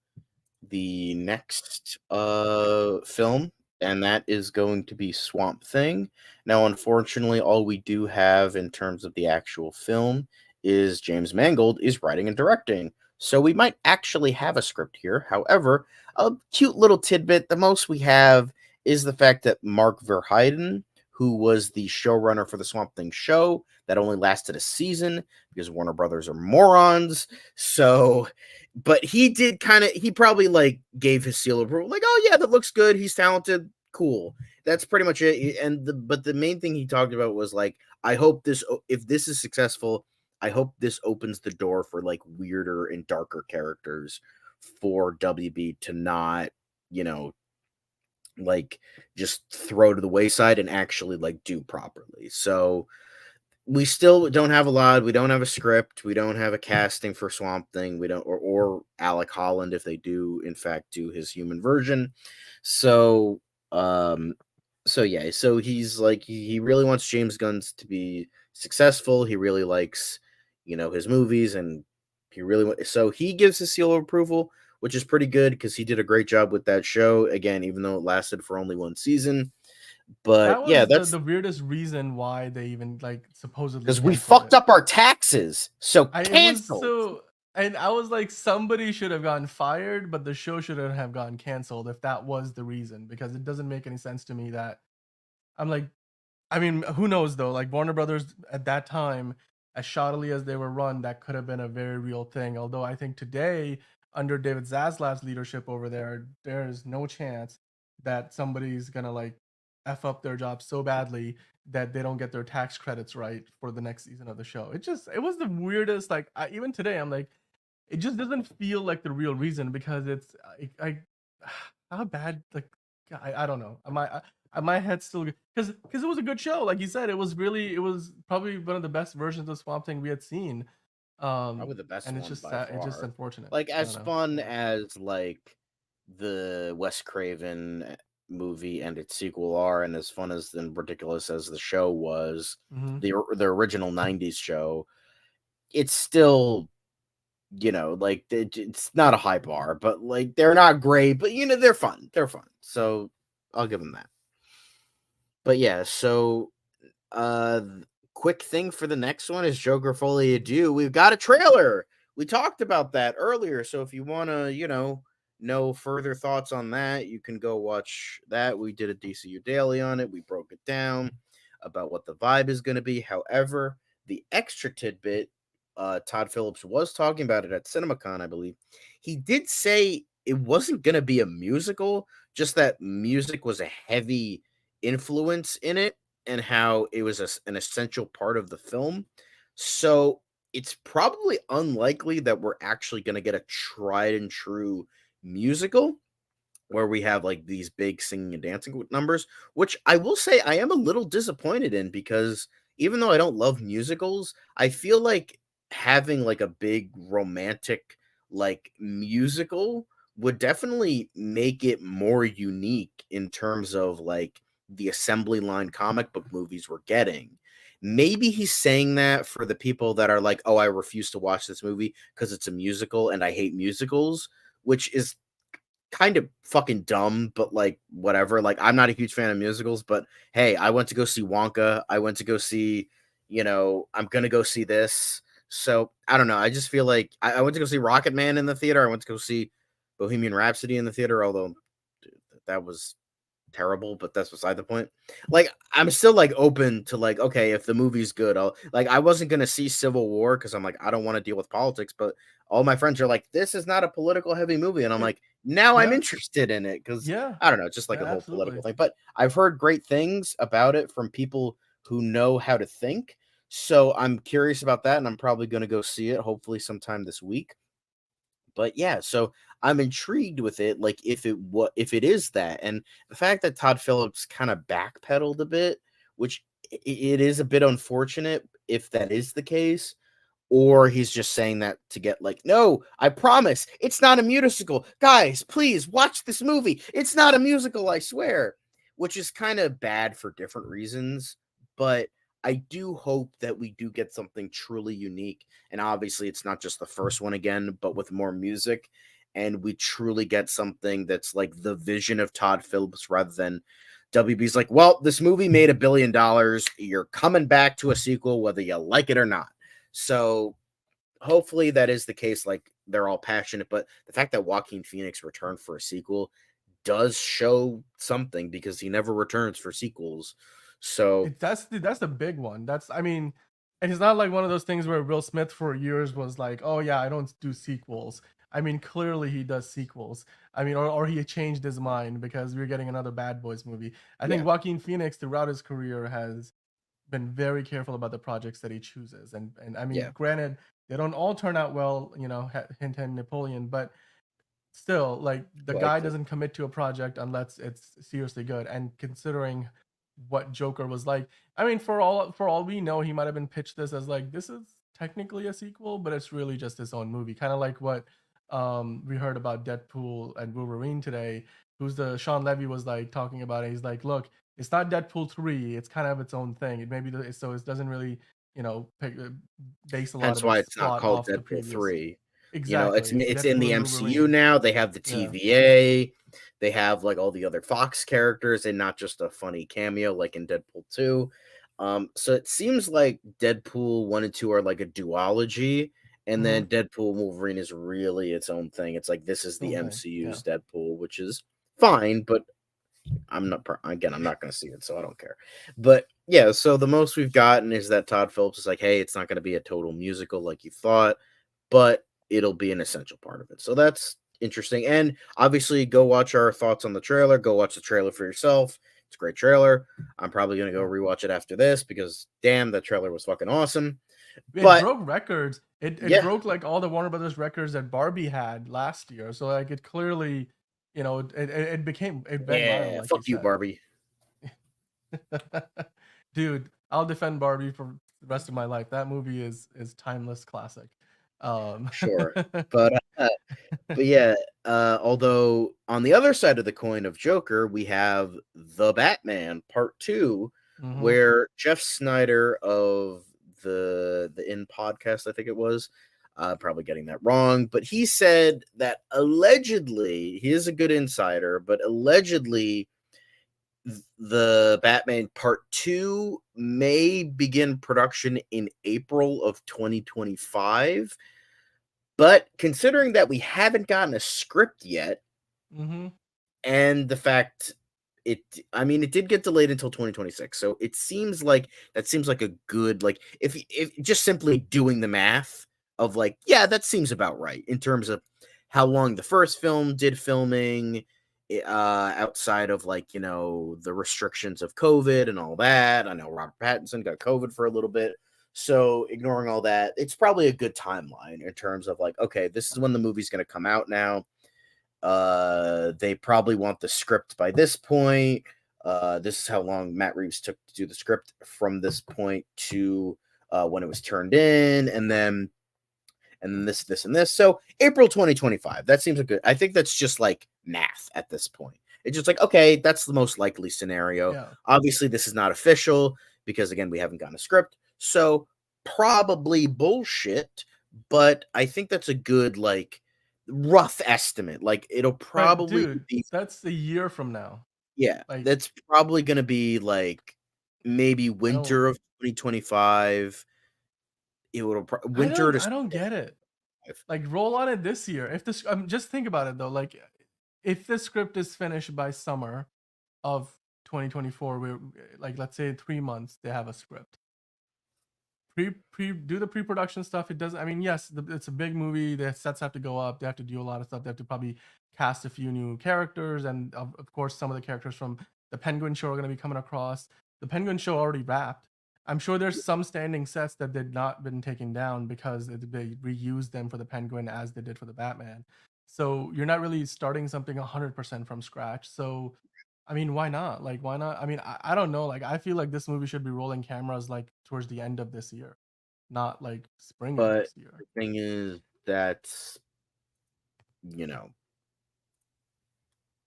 the next film, and that is going to be Swamp Thing. Now unfortunately all we do have in terms of the actual film is James Mangold is writing and directing, so we might actually have a script here. However, a cute little tidbit, the most we have is the fact that Mark Verheiden, who was the showrunner for the Swamp Thing show that only lasted a season because Warner Brothers are morons, so but he probably like gave his seal of approval, like, oh yeah, that looks good, he's talented, cool. That's pretty much it. But the main thing he talked about was like, I hope if this is successful, I hope this opens the door for like weirder and darker characters for WB to not, you know, like just throw to the wayside and actually like do properly. So we still don't have a lot. We don't have a script. We don't have a casting for Swamp Thing. We don't, or Alec Holland if they do in fact do his human version. So, um, so yeah. So he's like he really wants James Gunn to be successful. He really likes, his movies, and so he gives his seal of approval, which is pretty good because he did a great job with that show. Again, even though it lasted for only one season. But That yeah, was the that's the weirdest reason why they even like supposedly because we canceled fucked it. up our taxes. So It was cancelled. And I was like, somebody should have gotten fired, but the show shouldn't have gotten canceled if that was the reason, because it doesn't make any sense to me that I'm like, I mean, who knows though? Like Warner Brothers at that time, as shoddily as they were run, that could have been a very real thing. Although I think today, under David Zaslav's leadership over there, there is no chance that somebody's gonna like f up their job so badly that they don't get their tax credits right for the next season of the show. It was the weirdest. Like even today, I'm like, it just doesn't feel like the real reason, because it's I how bad, like I don't know. My head's still, because it was a good show. Like you said, it was probably one of the best versions of Swamp Thing we had seen. Probably the best And it's one just by sad. It's just far. unfortunate. Like, I don't as know. fun Yeah. as like the Wes Craven movie and its sequel are, and as fun as and ridiculous as the show was, Mm-hmm. the original '90s show, it's still, like it's not a high bar, but like they're not great, but they're fun. They're fun. So I'll give them that. But yeah, so quick thing for the next one is Joker Folie Adieu. We've got a trailer. We talked about that earlier. So if you want to, know further thoughts on that, you can go watch that. We did a DCU Daily on it. We broke it down about what the vibe is going to be. However, the extra tidbit, Todd Phillips was talking about it at CinemaCon, I believe. He did say it wasn't going to be a musical, just that music was a heavy influence in it and how it was an essential part of the film. So it's probably unlikely that we're actually going to get a tried and true musical where we have like these big singing and dancing numbers, which I will say I am a little disappointed in, because even though I don't love musicals, I feel like having like a big romantic like musical would definitely make it more unique in terms of like the assembly line comic book movies we're getting. Maybe he's saying that for the people that are like, "Oh, I refuse to watch this movie because it's a musical and I hate musicals," which is kind of fucking dumb, but like whatever. Like, I'm not a huge fan of musicals, but hey, I went to go see Wonka. I went to go see, I'm gonna go see this. So I don't know. I just feel like I went to go see Rocket Man in the theater. I went to go see Bohemian Rhapsody in the theater, although that was terrible, but that's beside the point. Like, I'm still like open to like, okay, if the movie's good, I'll like, I wasn't gonna see Civil War because I'm like, I don't want to deal with politics, but all my friends are like, this is not a political heavy movie, and I'm It like, now I'm yeah interested in it because yeah I don't know, just like yeah a whole political absolutely. thing. But I've heard great things about it from people who know how to think. So I'm curious about that, and I'm probably gonna go see it hopefully sometime this week. But yeah, so I'm intrigued with it, like if it is that, and the fact that Todd Phillips kind of backpedaled a bit, which it is a bit unfortunate if that is the case, or he's just saying that to get like, no, I promise, it's not a musical. Guys, please watch this movie. It's not a musical, I swear. Which is kind of bad for different reasons, but I do hope that we do get something truly unique. And obviously, it's not just the first one again, but with more music. And we truly get something that's like the vision of Todd Phillips rather than WB's like, well, this movie made $1 billion. You're coming back to a sequel, whether you like it or not. So hopefully that is the case. Like, they're all passionate, but the fact that Joaquin Phoenix returned for a sequel does show something because he never returns for sequels. So That's the big one. That's, I mean, and it's not like one of those things where Will Smith for years was like, "Oh yeah, I don't do sequels." I mean, clearly he does sequels. I mean, or he changed his mind because we're getting another Bad Boys movie. I think yeah, Joaquin Phoenix throughout his career has been very careful about the projects that he chooses. And I mean, yeah, granted, they don't all turn out well, hint hint Napoleon, but still, like, the guy likely. doesn't commit to a project unless it's seriously good. And considering what Joker was like, I mean, for all we know, he might have been pitched this as like, this is technically a sequel, but it's really just his own movie, kind of like what we heard about Deadpool and Wolverine today. Who's the Sean Levy was like talking about it. He's like, look, it's not Deadpool 3, it's kind of its own thing. It maybe so it doesn't really, base a lot Hence of why its it's not plot called off the Deadpool previous. 3. It's Exactly, it's it's in the Deadpool and MCU Wolverine. now. They have the Yeah. TVA. They have like all the other Fox characters and not just a funny cameo like in Deadpool 2. So it seems like Deadpool 1 and 2 are like a duology, And Mm-hmm. then Deadpool Wolverine is really its own thing. It's like this is Its the own thing. Yeah. MCU's Deadpool, which is fine, but I'm not going to see it, so I don't care. But yeah, so the most we've gotten is that Todd Phillips is like, hey, it's not going to be a total musical like you thought, but it'll be an essential part of it. So that's interesting. And obviously, go watch our thoughts on the trailer. Go watch the trailer for yourself. It's a great trailer. I'm probably going to go Yeah. rewatch it after this because damn, that trailer was fucking awesome. It But broke records. It yeah, broke like all the Warner Brothers records that Barbie had last year. So like it clearly, it went viral, yeah, like you fuck you, said. Barbie. Dude, I'll defend Barbie for the rest of my life. That movie is timeless classic. Um, Sure. But But yeah, although on the other side of the coin of Joker, we have The Batman Part 2, mhm, where Jeff Snyder of the In podcast, I think it was, probably getting that wrong, but he said that allegedly, he is a good insider, but allegedly the Batman Part 2 may begin production in April of 2025. But considering that we haven't gotten a script yet, mhm. and the fact it I mean, it did get delayed until 2026, so it seems like that seems like a good, like, if just simply doing the math of, like, yeah, that seems about right in terms of how long the first film did filming, outside of, like, the restrictions of COVID and all that. I know Robert Pattinson got COVID for a little bit, so ignoring all that, it's probably a good timeline in terms of, like, okay, this is when the movie's gonna come out now. They probably want the script by this point. This is how long Matt Reeves took to do the script from this point to when it was turned in, and then this, and this. So April 2025. That seems a good. I think that's just like math at this point. It's just like, okay, that's the most likely scenario. Yeah. Obviously, this is not official because again, we haven't gotten a script. So probably bullshit, but I think that's a good, like, rough estimate. Like, it'll But probably dude, be, that's a year from now. yeah, Like that's probably gonna be like maybe I don't winter of 2025. I Winter don't to I don't spring. get it. Like roll on it this year. If this just think about it though, like if the script is finished by summer of 2024, we're like let's say 3 months they have a script. Pre do the pre-production stuff. It doesn't, I mean, yes, it's a big movie, the sets have to go up, they have to do a lot of stuff, they have to probably cast a few new characters, and of course some of the characters from the Penguin show are going to be coming across. The Penguin show already wrapped. I'm sure there's some standing sets that did not been taken down because they reused them for the Penguin as they did for the Batman. So you're not really starting something 100% from scratch. So I mean, why not? Like, why not? I mean, I don't know. Like, I feel like this movie should be rolling cameras like towards the end of this year, not like spring of But next year. the thing is that's, you know,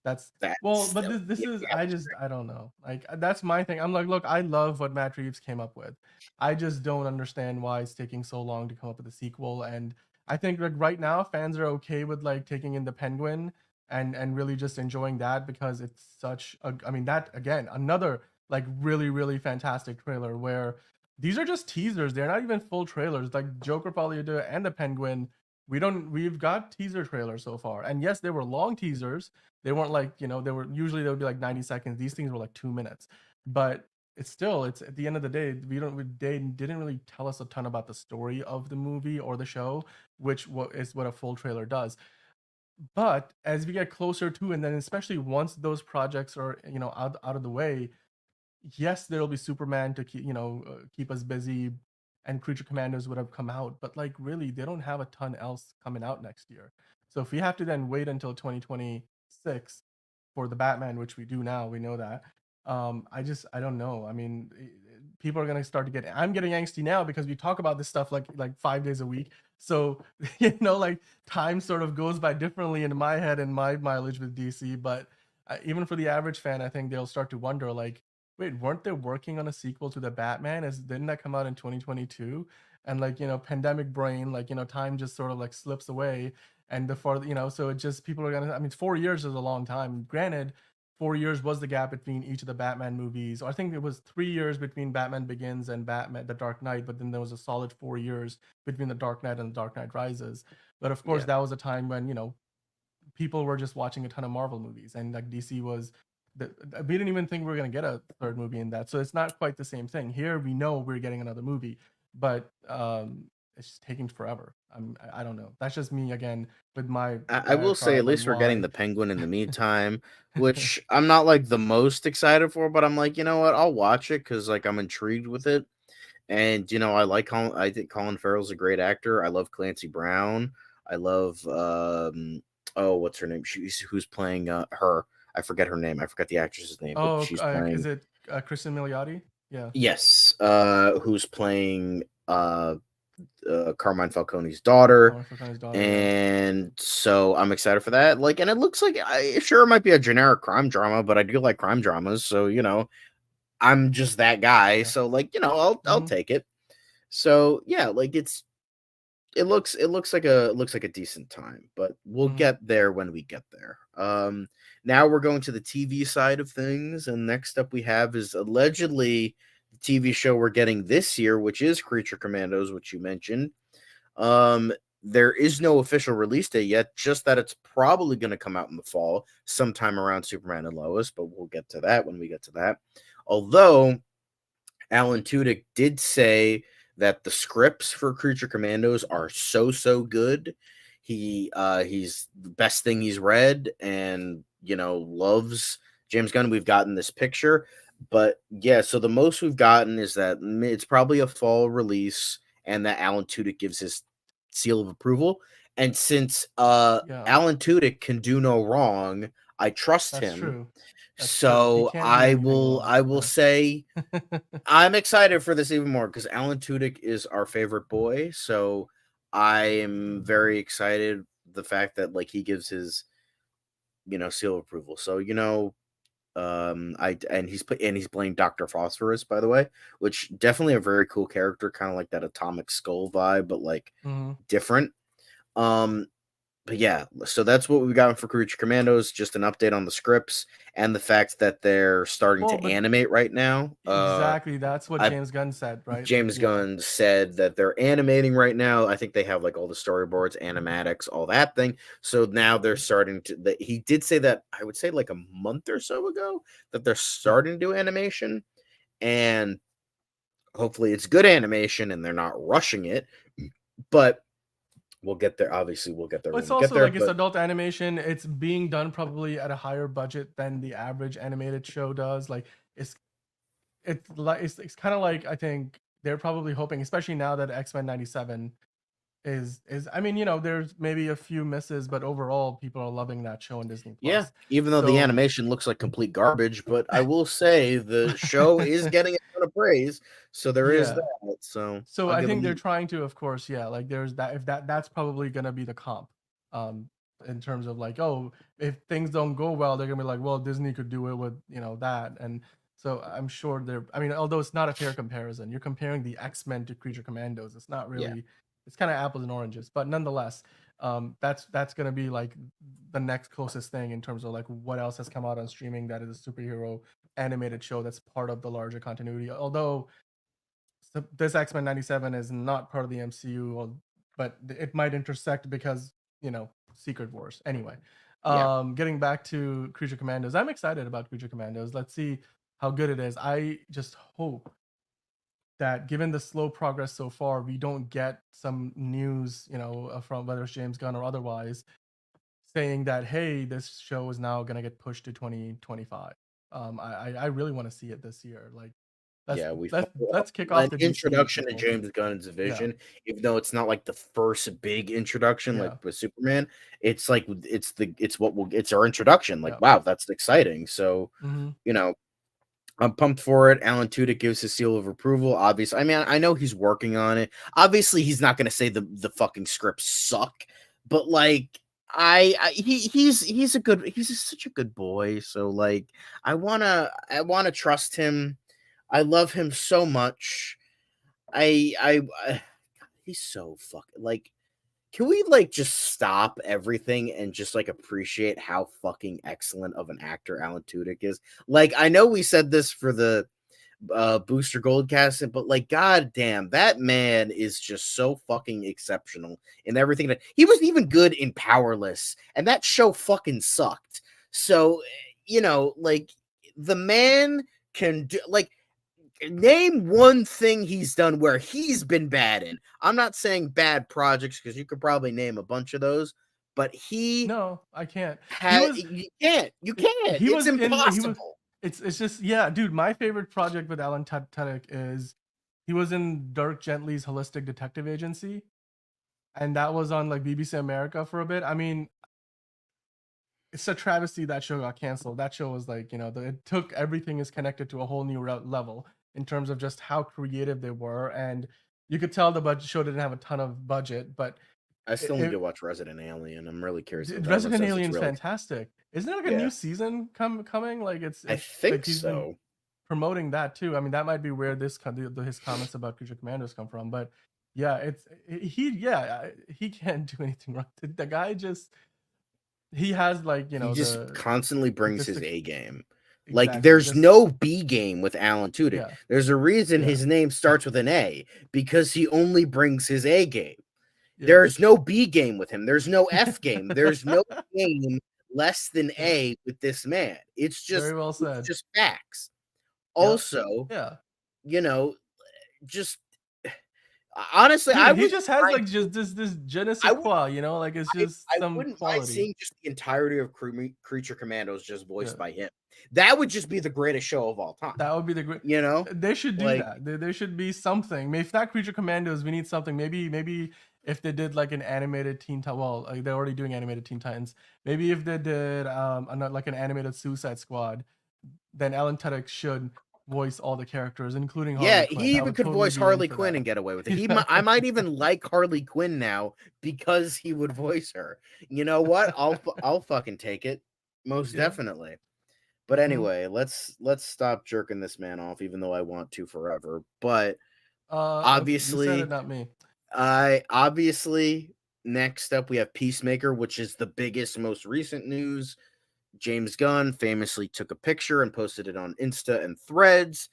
That's well, that's but this yeah, is we have I a just script. I don't know. Like that's my thing. I'm like, look, I love what Matt Reeves came up with. I just don't understand why it's taking so long to come up with a sequel. And I think like right now fans are okay with like taking in the Penguin and really just enjoying that because it's such a, I mean that again, another like really fantastic trailer where these are just teasers. They're not even full trailers. Like Joker probably did and the Penguin. We've got teaser trailers so far. And yes, they were long teasers, they weren't like, they were usually they would be like 90 seconds. These things were like 2 minutes. But it's at the end of the day, they didn't really tell us a ton about the story of the movie or the show, which is what a full trailer does. But as we get closer to, and then especially once those projects are, out of the way, yes, there'll be Superman to keep keep us busy, and Creature Commandos would have come out, but like really, they don't have a ton else coming out next year. So if we have to then wait until 2026 for the Batman, which we do now, we know that. I don't know. I mean, people are gonna start to get. I'm getting angsty now because we talk about this stuff like 5 days a week. So like time sort of goes by differently in my head and my mileage with DC. But even for the average fan, I think they'll start to wonder like, wait, weren't they working on a sequel to the Batman? As didn't that come out in 2022? And like, pandemic brain, like, time just sort of like slips away. And before, so it just people are gonna, I mean, 4 years is a long time. Granted, 4 years was the gap between each of the Batman movies. Or I think it was 3 years between Batman Begins and Batman The Dark Knight, but then there was a solid 4 years between The Dark Knight and The Dark Knight Rises. But of course, Yeah. that was a time when people were just watching a ton of Marvel movies, and like DC was. We didn't even think we were gonna get a third movie in that, so it's not quite the same thing. Here, we know we're getting another movie, but it's just taking forever. I don't know. That's just me again with my I will say at diatribe on least we're getting why. the Penguin in the meantime, which I'm not like the most excited for, but I'm like, you know what, I'll watch it because like I'm intrigued with it. And I think Colin Farrell's a great actor. I love Clancy Brown. I love oh, what's her name? She's who's playing her. I forget her name. I forget the actress's name, but Oh, she's is playing it Kristen Milioti? Yeah. yes, who's playing Carmine Falcone's daughter. Carmen Falcone's daughter. Yeah. And so I'm excited for that. Like, and it looks like sure it might be a generic crime drama, but I do like crime dramas, so I'm just that guy. Yeah. So like, I'll Mm-hmm. take it. So yeah, like it looks like a decent time, but we'll Mm-hmm. get there when we get there. Now we're going to the TV side of things, and next up we have is allegedly the TV show we're getting this year, which is Creature Commandos, which you mentioned. Um, there is no official release date yet, just that it's probably going to come out in the fall, sometime around Superman and Lois, but we'll get to that when we get to that. Although Alan Tudyk did say that the scripts for Creature Commandos are so good. He's the best thing he's read, and loves James Gunn. We've gotten this picture, but yeah, so the most we've gotten is that it's probably a fall release, and that Alan Tudyk gives his seal of approval. And since Yeah. Alan Tudyk can do no wrong, I trust That's him. true. That's true. He So can't do I anything will wrong. I will Yeah. say I'm excited for this even more because Alan Tudyk is our favorite boy. So I am very excited the fact that like he gives his seal of approval. So I and he's playing Dr. Phosphorus, by the way, which definitely a very cool character, kind of like that Atomic Skull vibe, but like Mm-hmm. different. Um but yeah, so that's what we got for Creature Commandos. Just an update on the scripts and the fact that they're starting Well, to but animate right now. exactly, that's what I James Gunn said, right? Like, James yeah. Gunn said that they're animating right now. I think they have like all the storyboards, animatics, all that thing. So now they're starting to. He did say that I would say like a month or so ago that they're Yeah. starting to do animation, and hopefully it's good animation and they're not rushing it. But we'll get there. Obviously, we'll get there Well, when it's we get also there. like it's But adult animation. It's being done probably at a higher budget than the average animated show does. Like it's it's kind of like I think they're probably hoping, especially now that X-Men 97 is I mean, there's maybe a few misses, but overall people are loving that show on Disney yeah, Plus. even though the So animation looks like complete garbage, but I will say the show is getting a ton of praise. So there is yeah. that. So So I'll I give think they're them. trying to, of course, yeah, like there's that if that's probably gonna be the comp. Um in terms of like, oh, if things don't go well, they're gonna be like, well, Disney could do it with, that. And so I'm sure I mean, although it's not a fair comparison, you're comparing the X-Men to Creature Commandos. It's not Yeah. really it's kind of apples and oranges, but nonetheless, that's gonna be like the next closest thing in terms of like what else has come out on streaming that is a superhero animated show that's part of the larger continuity. Although so this X-Men 97 is not part of the MCU, but it might intersect because, Secret Wars. Anyway, Yeah. getting back to Creature Commandos, I'm excited about Creature Commandos. Let's see how good it is. I just hope that given the slow progress so far, we don't get some news, from whether it's James Gunn or otherwise, saying that, hey, this show is now going to get pushed to 2025. I really want to see it this year. Like, let's Yeah, we let's follow let's kick an off the DCU introduction to people. James Gunn's Yeah, vision, even though it's not like the first big introduction like yeah, with Superman. It's like it's our introduction. Like, yeah. wow, that's exciting. So, Mhm. you know, I'm pumped for it. Alan Tudyk gives his seal of approval. Obviously, I mean, I know he's working on it. Obviously, he's not going to say the fucking scripts suck, but like, he's such a good boy. So like, I wanna trust him. I love him so much. I he's so fucking like can we like just stop everything and just like appreciate how fucking excellent of an actor Alan Tudyk is? Like, I know we said this for the Booster Gold casting, but like, goddamn, that man is just so fucking exceptional in everything. That he was even good in Powerless, and that show fucking sucked. So, like, the man can do, like, name one thing he's done where he's been bad in. I'm not saying bad projects, because you could probably name a bunch of those, but No, I can't. you can't, He it's was in he was impossible. it's just, yeah, dude, my favorite project with Alan Tudyk is he was in Dirk Gently's Holistic Detective Agency, and that was on like BBC America for a bit. I mean, it's a travesty that show got canceled. That show was like, it took, everything is connected to a whole new level in terms of just how creative they were, and you could tell the budget show didn't have a ton of budget, but I it, still need to it watch Resident Alien. I'm really curious about that. Everyone Resident says it's Alien's really fantastic. Isn't there like a yeah. new season coming? Like I it's like think he's been so. promoting that too. I mean, that might be where his comments about Creature Commandos come from, but yeah, he can't do anything wrong. The guy just, he has like, He just the constantly brings his artistic, A game. Like, exactly. there's Just, no B game with Alan Tudyk. yeah, There's a reason yeah, his name starts with an A, because he only brings his A game. yeah. There's no B game with him. There's no F game. There's no game less than Yeah. A with this man. Very well It's said. just facts. Yep. Also, Yeah. you know, just honestly, Dude, he just has like just this je ne I sais quoi, like it's just I some wouldn't mind quality. seeing just the entirety of Creature Commandos just Yeah. voiced by him. That would just be the greatest show of all time. That would be the great. You know, They should do like that. There should be something. Maybe if not Creature Commandos, we need something. Maybe if they did like an animated Teen Titans, well, like they're already doing animated Teen Titans. Maybe if they did like an animated Suicide Squad, then Alan Tudyk should voice all the characters, including yeah, Harley Quinn. he I even would could totally voice be in Harley for Quinn that. and get away with it. I might even like Harley Quinn now because he would voice her. You know what? I'll fucking take it, most Yeah. definitely. But Hmm. anyway, let's stop jerking this man off, even though I want to forever. But You said it, obviously, not me. I next up we have Peacemaker, which is the biggest, most recent news. James Gunn famously took a picture and posted it on Insta and Threads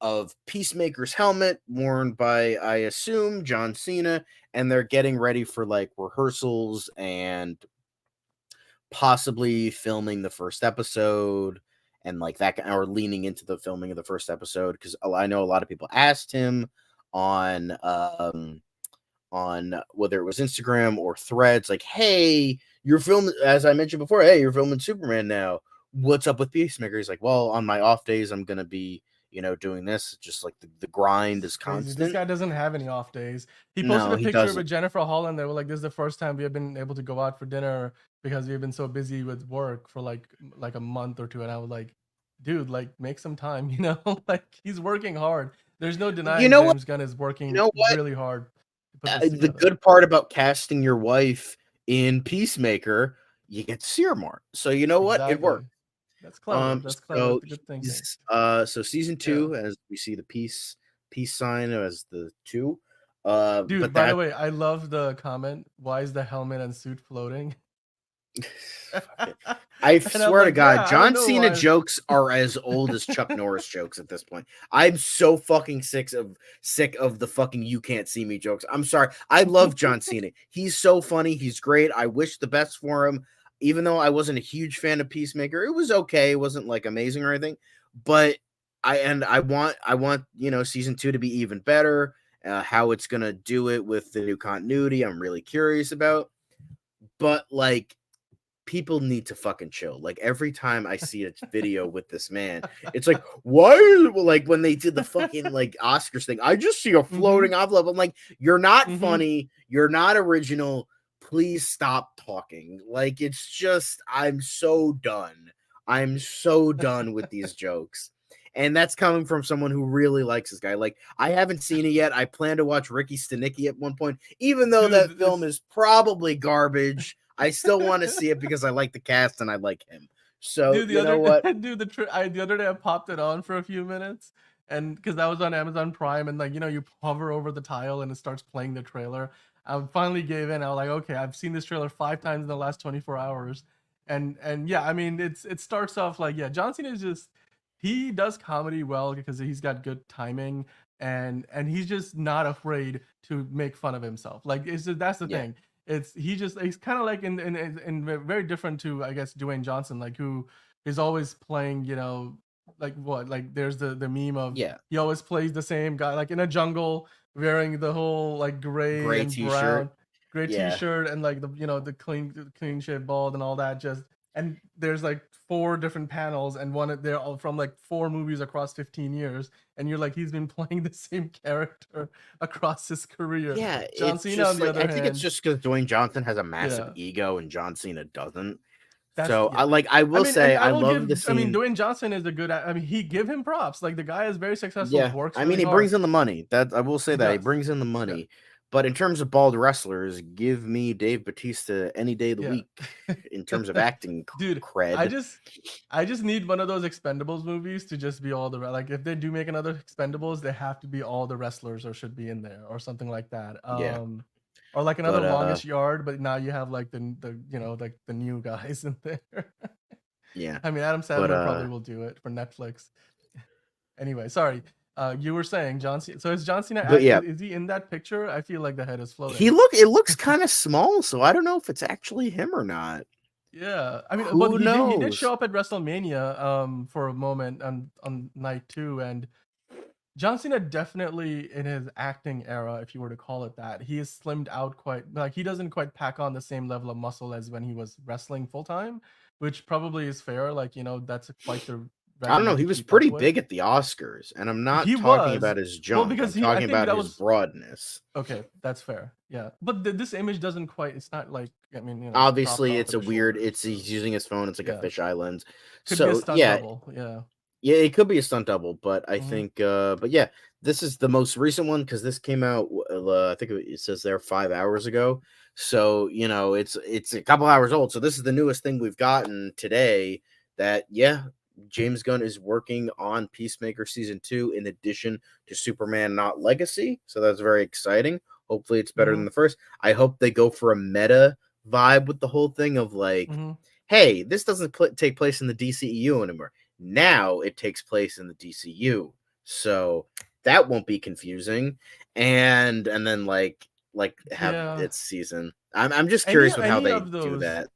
of Peacemaker's helmet worn by, I assume, John Cena, and they're getting ready for like rehearsals and possibly filming the first episode, and like that, or leaning into the filming of the first episode, because I know a lot of people asked him on whether it was Instagram or Threads, like, hey, you're filming, as I mentioned before, hey, you're filming Superman now. What's up with Peacemaker? He's like, well, on my off days, I'm gonna be, doing this. Just like the grind This is is crazy. This constant. guy doesn't have any off days. He posted No, a he picture with doesn't. Jennifer Holland. They were like, "This is the first time we have been able to go out for dinner because we've been so busy with work for like a month or two." And I was like, "Dude, like make some time, like he's working hard. There's no You denying know what? James Gunn is You working know what? really hard to put this The together." good part about casting your wife in Peacemaker, you get to see her more. So you know what? It Exactly. worked. That's clever. That's clever. So That's good thinking. so season Yeah. 2, as we see the peace sign as the 2. Dude, But by the that way, I love the comment. Why is the helmet and suit floating? fuck it. I And I'm swear to like, God, yeah, I don't John know Cena why. jokes are as old as Chuck Norris jokes at this point. I'm so fucking sick of the fucking "you can't see me" jokes. I'm sorry. I love John Cena. He's so funny. He's great. I wish the best for him. Even though I wasn't a huge fan of Peacemaker, it was okay. It wasn't like amazing or anything. But I want season 2 to be even better. How it's gonna do it with the new continuity, I'm really curious about. But like, people need to fucking chill. Like, every time I see a video with this man, it's like, why? Like, when they did the fucking like Oscars thing, I just see a Mm-hmm. floating envelope. I'm like, you're not Mm-hmm. funny. You're not original. Please stop talking. Like, it's just, I'm so done. I'm so done with these jokes. And that's coming from someone who really likes this guy. Like, I haven't seen it yet. I plan to watch Ricky Stenicki at one point, even though that Dude, film this is probably garbage. I still want to see it because I like the cast and I like him. So dude, the you other know what? dude, the other day I popped it on for a few minutes, and because that was on Amazon Prime, and like you hover over the tile and it starts playing the trailer. I finally gave in. I was like, okay, I've seen this trailer 5 times in the last 24 hours, and yeah, I mean, it starts off like, yeah, John Cena is just, he does comedy well because he's got good timing, and he's just not afraid to make fun of himself. Like it's just, that's the Yeah. thing. He's kind of like in very different to, I guess, Dwayne Johnson, like who is always playing, like what, like there's the meme of, Yeah. he always plays the same guy, like in a jungle, wearing the whole like gray Gray and brown t-shirt. gray Yeah. t-shirt, and like the clean shave bald and all that, just, and there's like 4 different panels, and they're all from like 4 movies across 15 years, and you're like, he's been playing the same character across his career. Yeah, John it's Cena, on just the like I other think it's hand, just because Dwayne Johnson has a massive yeah, ego and John Cena doesn't. that's, So yeah. I I will mean, and say I I will love give, the I mean, scene. Dwayne Johnson is a good, I mean, he give him props. Like the guy is very successful, Yeah, works I mean really he hard. brings in the money. That I will say He that he does. brings in the Yeah. money. But in terms of bald wrestlers, give me Dave Batista any day of the Yeah. week in terms of acting Dude, I cred. just I just need one of those Expendables movies to just be all the like, if they do make another Expendables, they have to be all the wrestlers, or should be in there, or something like that. Yeah, Or like another but Longest Yard, but now you have like the like the new guys in there. yeah, I mean, Adam but Sandler probably will do it for Netflix. Anyway, sorry. You were saying John Cena. So is John Cena but yeah, is he in that picture? I feel like the head is floating. it looks kind of small, so I don't know if it's actually him or not. Yeah, I mean, but Who he did knows? show up at WrestleMania for a moment on night 2, and John Cena definitely in his acting era, if you were to call it that, he is slimmed out quite, like he doesn't quite pack on the same level of muscle as when he was wrestling full time, which probably is fair. Like, that's quite the I don't know. regimen to He was keep up pretty with. big at the Oscars, and I'm not He talking was, about his well, junk. because I'm he, I talking think about that his was, broadness. okay, that's fair. Yeah, but this image doesn't quite. It's not like, I mean, it's cropped Obviously, off it's at a the weird. shoulders. It's So he's using his phone. It's like a yeah, fisheye lens. could be a So stunt yeah, double. Yeah. yeah, it could be a stunt double, but I Hmm. think. But yeah, this is the most recent one because this came out. I think it says there 5 hours ago. So it's a couple hours old. So this is the newest thing we've gotten today. That yeah, James Gunn is working on Peacemaker season 2 in addition to Superman Not Legacy. So that's very exciting. Hopefully, it's better than Hmm. the first. I hope they go for a meta vibe with the whole thing of like, Hmm. hey, this doesn't take place in the DCEU anymore. Now it takes place in the DCU, so that won't be confusing. And then have Yeah. its season. I'm just Any curious with how any they of do those, that.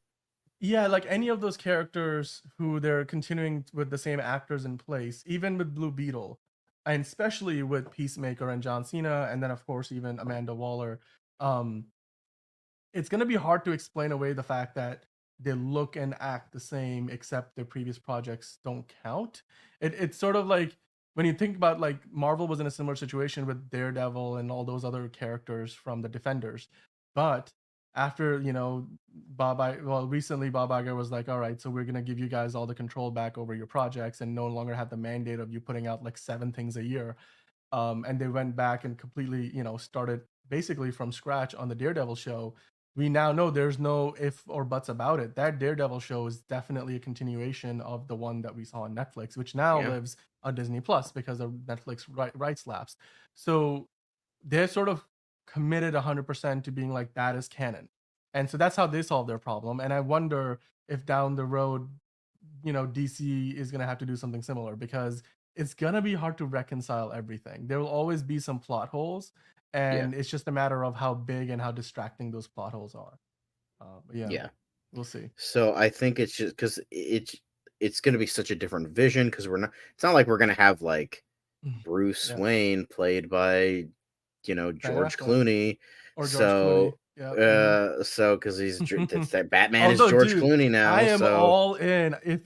yeah, like any of those characters who they're continuing with the same actors in place, even with Blue Beetle, and especially with Peacemaker and John Cena, and then of course even Amanda Waller. Um, it's gonna be hard to explain away the fact that they look and act the same, except their previous projects don't count. It's sort of like when you think about, like, Marvel was in a similar situation with Daredevil and all those other characters from the Defenders, but after, recently Bob Iger was like, all right, so we're gonna give you guys all the control back over your projects and no longer have the mandate of you putting out like 7 things a year. And they went back and completely, started basically from scratch on the Daredevil show. We now know there's no if or buts about it. That Daredevil show is definitely a continuation of the one that we saw on Netflix, which now Yeah, lives on Disney Plus because of Netflix rights lapse. So they're sort of committed 100% to being like, that is canon. And so that's how they solve their problem. And I wonder if down the road, DC is going to have to do something similar, because it's going to be hard to reconcile everything. There will always be some plot holes, yeah, and it's just a matter of how big and how distracting those plot holes are. But yeah, yeah. we'll see. So I think it's just because it's going to be such a different vision because we're not. It's not like we're going to have like Bruce Yeah, Wayne played by Ben George Affleck Clooney. or George Clooney. So Yeah. Mhm. because that's that Batman is Although, George dude, Clooney I now. am So all in if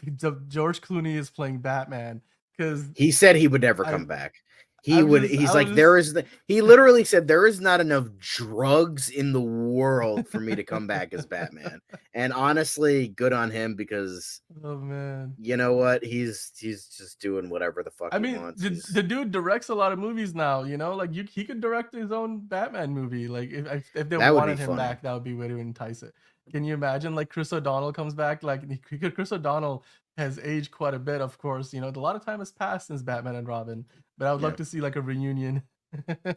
George Clooney is playing Batman, because he said he would never I come back. I He's was like, just, he literally said, there is not enough drugs in the world for me to come back as Batman. And honestly, good on him because oh man. you know what? He's just doing whatever the fuck I he mean, wants. the dude directs a lot of movies now, like he could direct his own Batman movie. Like if they That would be wanted him funny. back, that would be way to entice it. Can you imagine like Chris O'Donnell comes back? Like Chris O'Donnell has aged quite a bit. Of course, a lot of time has passed since Batman and Robin, but I would Yeah. love to see like a reunion.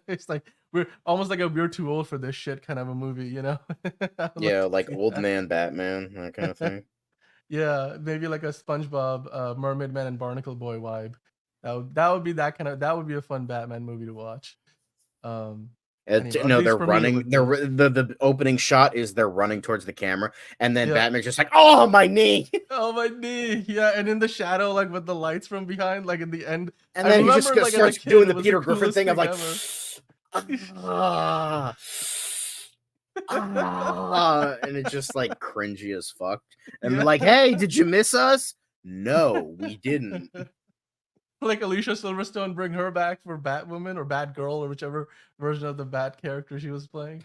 It's like we're almost like we're too old for this shit kind of a movie, I would love Yeah, to like see old that. man Batman, that kind of thing. Yeah, maybe like a SpongeBob, Mermaid Man, and Barnacle Boy vibe. That would be that would be a fun Batman movie to watch. Um, anyway, or at No, least they're for me, it running. would be. The opening shot is they're running towards the camera, and then Yeah. Batman's just like, "Oh, my knee!" Oh my knee. Yeah, and in the shadow, like with the lights from behind, like in the end. And I then he just remember like as a starts kid, doing it the was the Peter Griffin coolest thing of thing like, ever. ah, and it's just like cringy as fuck. And Yeah. like, hey, did you miss us? No, we didn't. Like Alicia Silverstone, bring her back for Batwoman or Batgirl or whichever version of the Bat character she was playing.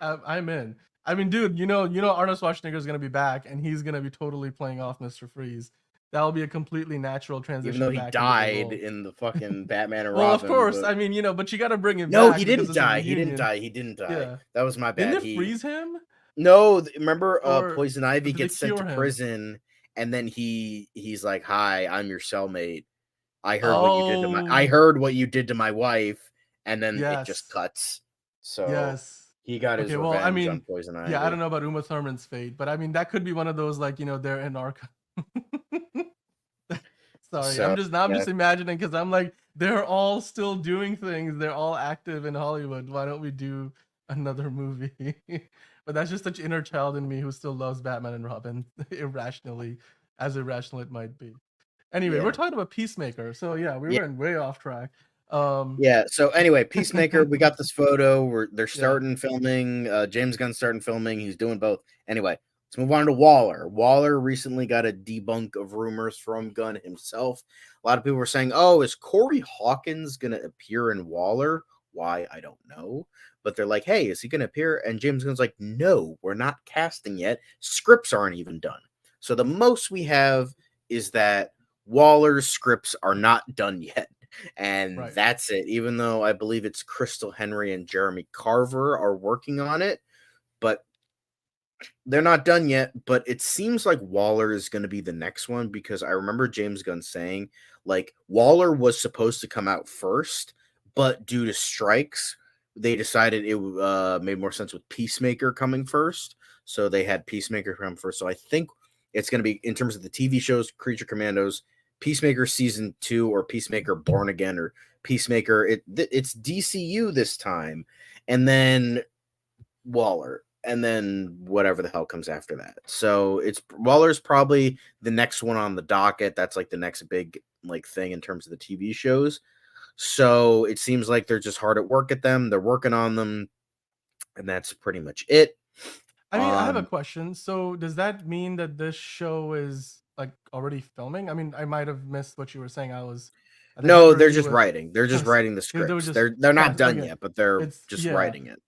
I'm in. I mean, dude, Arnold Schwarzenegger is gonna be back, and he's gonna be totally playing off Mr. Freeze. That'll be a completely natural Even though transition he back into the died role. in the fucking Batman and Well, of Robin, course. but I mean, but you got to bring him no, he back because didn't it's a die. He didn't reunion. die. He didn't die. Yeah. That was my Didn't bad. it He freeze him, no, remember or Poison Ivy did it gets sent to cure him? prison and then he's like, "Hi, I'm your cellmate. I Oh, heard what you did to my wife," and then it just yes, cuts. So yes. he got his Okay, well, I revenge on mean, Poison yeah, I Ivy. don't know about Uma Thurman's fate, but I mean that could be one of those like they're in Arkham. Sorry, So I'm yeah, just imagining because I'm like they're all still doing things. They're all active in Hollywood. Why don't we do another movie? But that's just such inner child in me who still loves Batman and Robin irrationally, as irrational it might be. Anyway, we're yeah, talking about Peacemaker, so yeah, we yeah. went way off track. Um, Yeah. So anyway, Peacemaker, we got this photo. They're yeah. starting filming. James Gunn starting filming. He's doing both. Anyway, let's move on to Waller. Waller recently got a debunk of rumors from Gunn himself. A lot of people were saying, "Oh, is Corey Hawkins gonna appear in Waller?" Why, I don't know. But they're like, "Hey, is he gonna appear?" And James Gunn's like, "No, we're not casting yet. Scripts aren't even done." So the most we have is that Waller's scripts are not done yet. And Right. that's it. Even though I believe it's Crystal Henry and Jeremy Carver are working on it, but they're not done yet. But it seems like Waller is going to be the next one because I remember James Gunn saying like Waller was supposed to come out first, but due to strikes, they decided it made more sense with Peacemaker coming first. So they had Peacemaker come first. So I think it's going to be in terms of the TV shows, Creature Commandos, Peacemaker season 2, or Peacemaker Born Again, or Peacemaker. It's DCU this time, and then Waller, and then whatever the hell comes after that. So it's Waller's probably the next one on the docket. That's like the next big like thing in terms of the TV shows. So it seems like they're just hard at work at them. They're working on them, and that's pretty much it. I mean, I have a Um, question. So, does that mean that this show is like already filming? I mean, I might have missed what you were saying. I think no, Hunter they're E just was writing. They're just cast. writing the They were scripts. just They're not cast. done Okay, yet, but they're it's just yeah. writing it.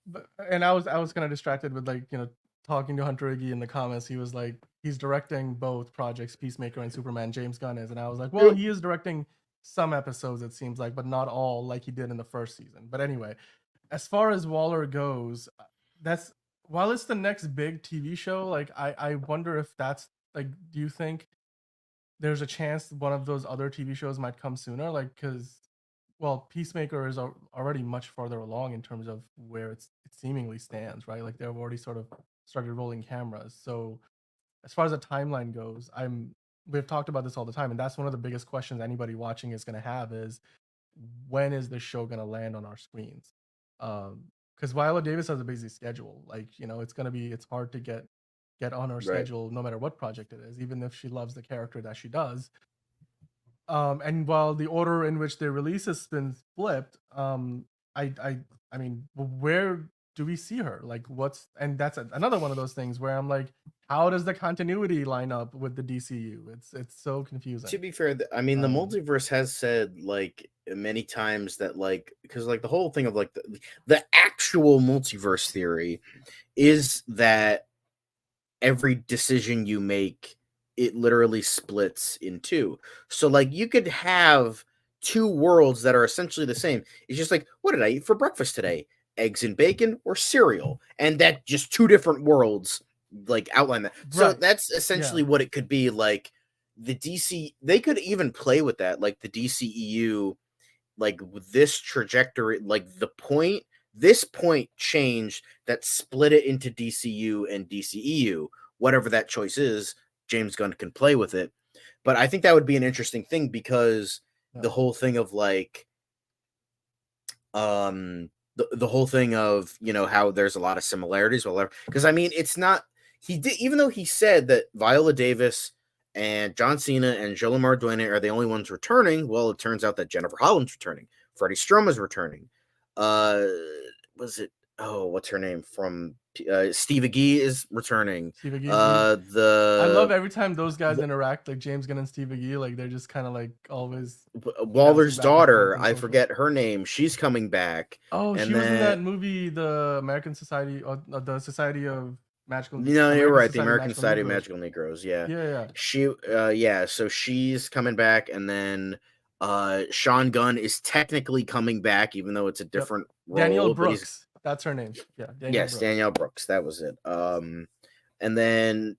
But and I was kind of distracted with like talking to Hunter Iggy in the comments. He was like he's directing both projects, Peacemaker and Superman. James Gunn is, and I was like, well, Yep. he is directing some episodes. It seems like, but not all, like he did in the first season. But anyway, as far as Waller goes, that's while it's the next big TV show. Like I wonder if that's like, do you think there's a chance one of those other TV shows might come sooner? Like because well, Peacemaker is already much farther along in terms of where it seemingly stands, right? Like they've already sort of started rolling cameras. So as far as the timeline goes, we've talked about this all the time, and that's one of the biggest questions anybody watching is going to have is when is this show going to land on our screens? Because Viola Davis has a busy schedule. Like it's hard to get on her Right. schedule no matter what project it is, even if she loves the character that she does. And while the order in which they release has been flipped, I, I, I mean, where do we see her? Like, and that's another one of those things where I'm like, how does the continuity line up with the DCU? It's so To confusing. be fair, I mean, the Um, multiverse has said like many times that like because like the whole thing of like the actual multiverse theory is that every decision you make it literally splits in two. So like you could have two worlds that are essentially the same. It's just like what did I eat for breakfast today? Eggs and bacon or cereal? And that just two different worlds like outline that. So Right. that's Yeah. essentially what it could be. Like the DC, they could even play with that, like the DCEU, like with this trajectory, like this point change that split it into DCU and DCEU, whatever that choice is. James Gunn can play with it, but I think that would be an interesting thing because Yeah. the whole thing of like the whole thing of, you know, how there's a lot of similarities, whatever, because I mean it's not, he did, even though he said that Viola Davis and John Cena and Joe Lamar Duane are the only ones returning. Well, it turns out that Jennifer Holland's returning, Freddie Strum is returning, uh was it, oh, what's her name from Steve Agee is returning, Steve Agee. I love the every time those guys interact, like James Gunn and Steve Agee, like they're just kind of like always bouncing Waller's back and forth daughter, on I social. forget her name, she's coming back. Oh, she And was in then, that movie, the American Society, or the Society of no, you're American right. The Society of American Magical Society of Negroes. Magical Negroes. Yeah. Yeah, yeah, Yeah, so she's coming back, and then Sean Gunn is technically coming back, even though it's a yep. different Danielle role, but he's, Brooks, that's her name. Yeah, Danielle yes, Brooks. Danielle Brooks, that was it. And then,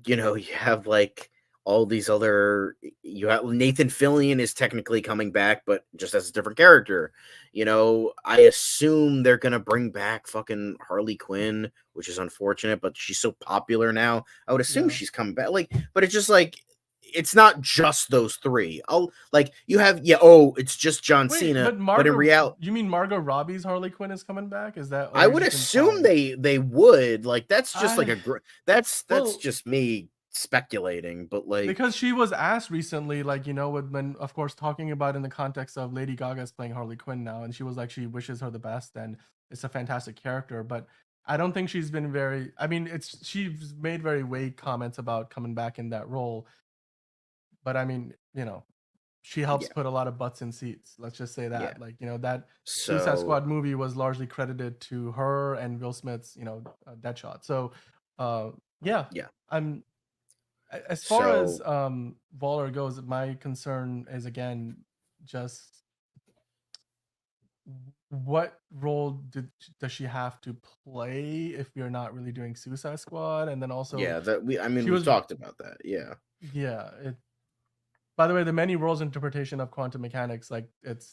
you know, you have like all these other, you have Nathan Fillion is technically coming back, but just as a different character. You know, I assume they're gonna bring back fucking Harley Quinn, which is unfortunate, but she's so popular now. I would assume Yeah. she's coming back. Like, but it's just like, it's not just those three. I'll like, you have, yeah, oh, it's just John Wait, Cena, but but in reality, You mean Margot Robbie's Harley Quinn is coming back? Is that, or I are you would just assume implying? they would. Like, that's just like I that's well, just me speculating, but like, because she was asked recently, like, you know, when of course talking about in the context of Lady Gaga's playing Harley Quinn now, and she was like, she wishes her the best, and it's a fantastic character, but I don't think she's been very. I mean, it's she's made very vague comments about coming back in that role, but I mean, you know, she helps yeah, put a lot of butts in seats. Let's just say yeah. that, like, you know, that Suicide So Squad movie was largely credited to her and Will Smith's, you know, Deadshot. So, uh, yeah, yeah, I'm as far as so Waller goes, my concern is again just what role does she have to play if you're not really doing Suicide Squad, and then also yeah, that we, I mean, she we've was, talked about that. Yeah, yeah. By the way, the many worlds interpretation of quantum mechanics, like it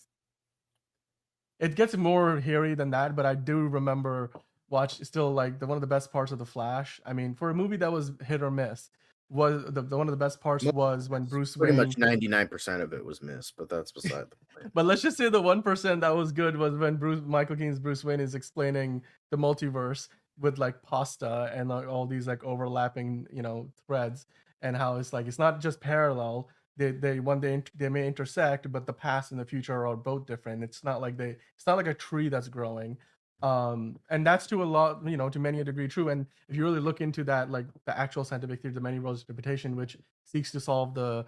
gets more hairy than that, but I do remember watch still like one of the best parts of the Flash. I mean, for a movie that was hit or miss, was the one of the best parts was when Bruce pretty Wayne. much 99% of it was missed, but that's beside the point. But let's just say the 1% that was good was when Michael Keaton's Bruce Wayne is explaining the multiverse with like pasta and like all these like overlapping, you know, threads, and how it's like it's not just parallel. They one day they may intersect, but the past and the future are both different. It's not like a tree that's growing. And that's to a lot, you know, to many a degree true. And if you really look into that, like the actual scientific theory, the many worlds interpretation, which seeks to solve the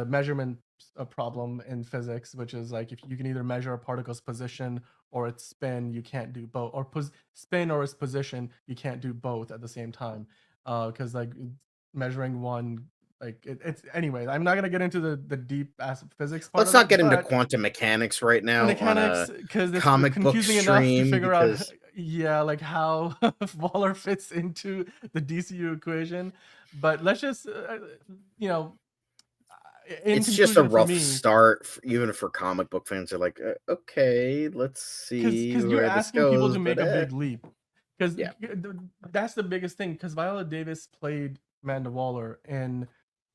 measurement a problem in physics, which is like if you can either measure a particle's position or its spin, you can't do both, or spin or its position, you can't do both at the same time. Because like measuring one, like it's anyway. I'm not gonna get into the deep ass physics part Let's of not it, get into but quantum mechanics right now on mechanics a because it's comic book confusing enough to stream figure out, because yeah, like how Waller fits into the DCU equation. But let's just you know, in it's just a conclusion for rough me, start, even for comic book fans. They're like, okay, let's see because you're where this asking people goes, to but make a big leap, because yeah, that's the biggest thing, because Viola Davis played Amanda Waller in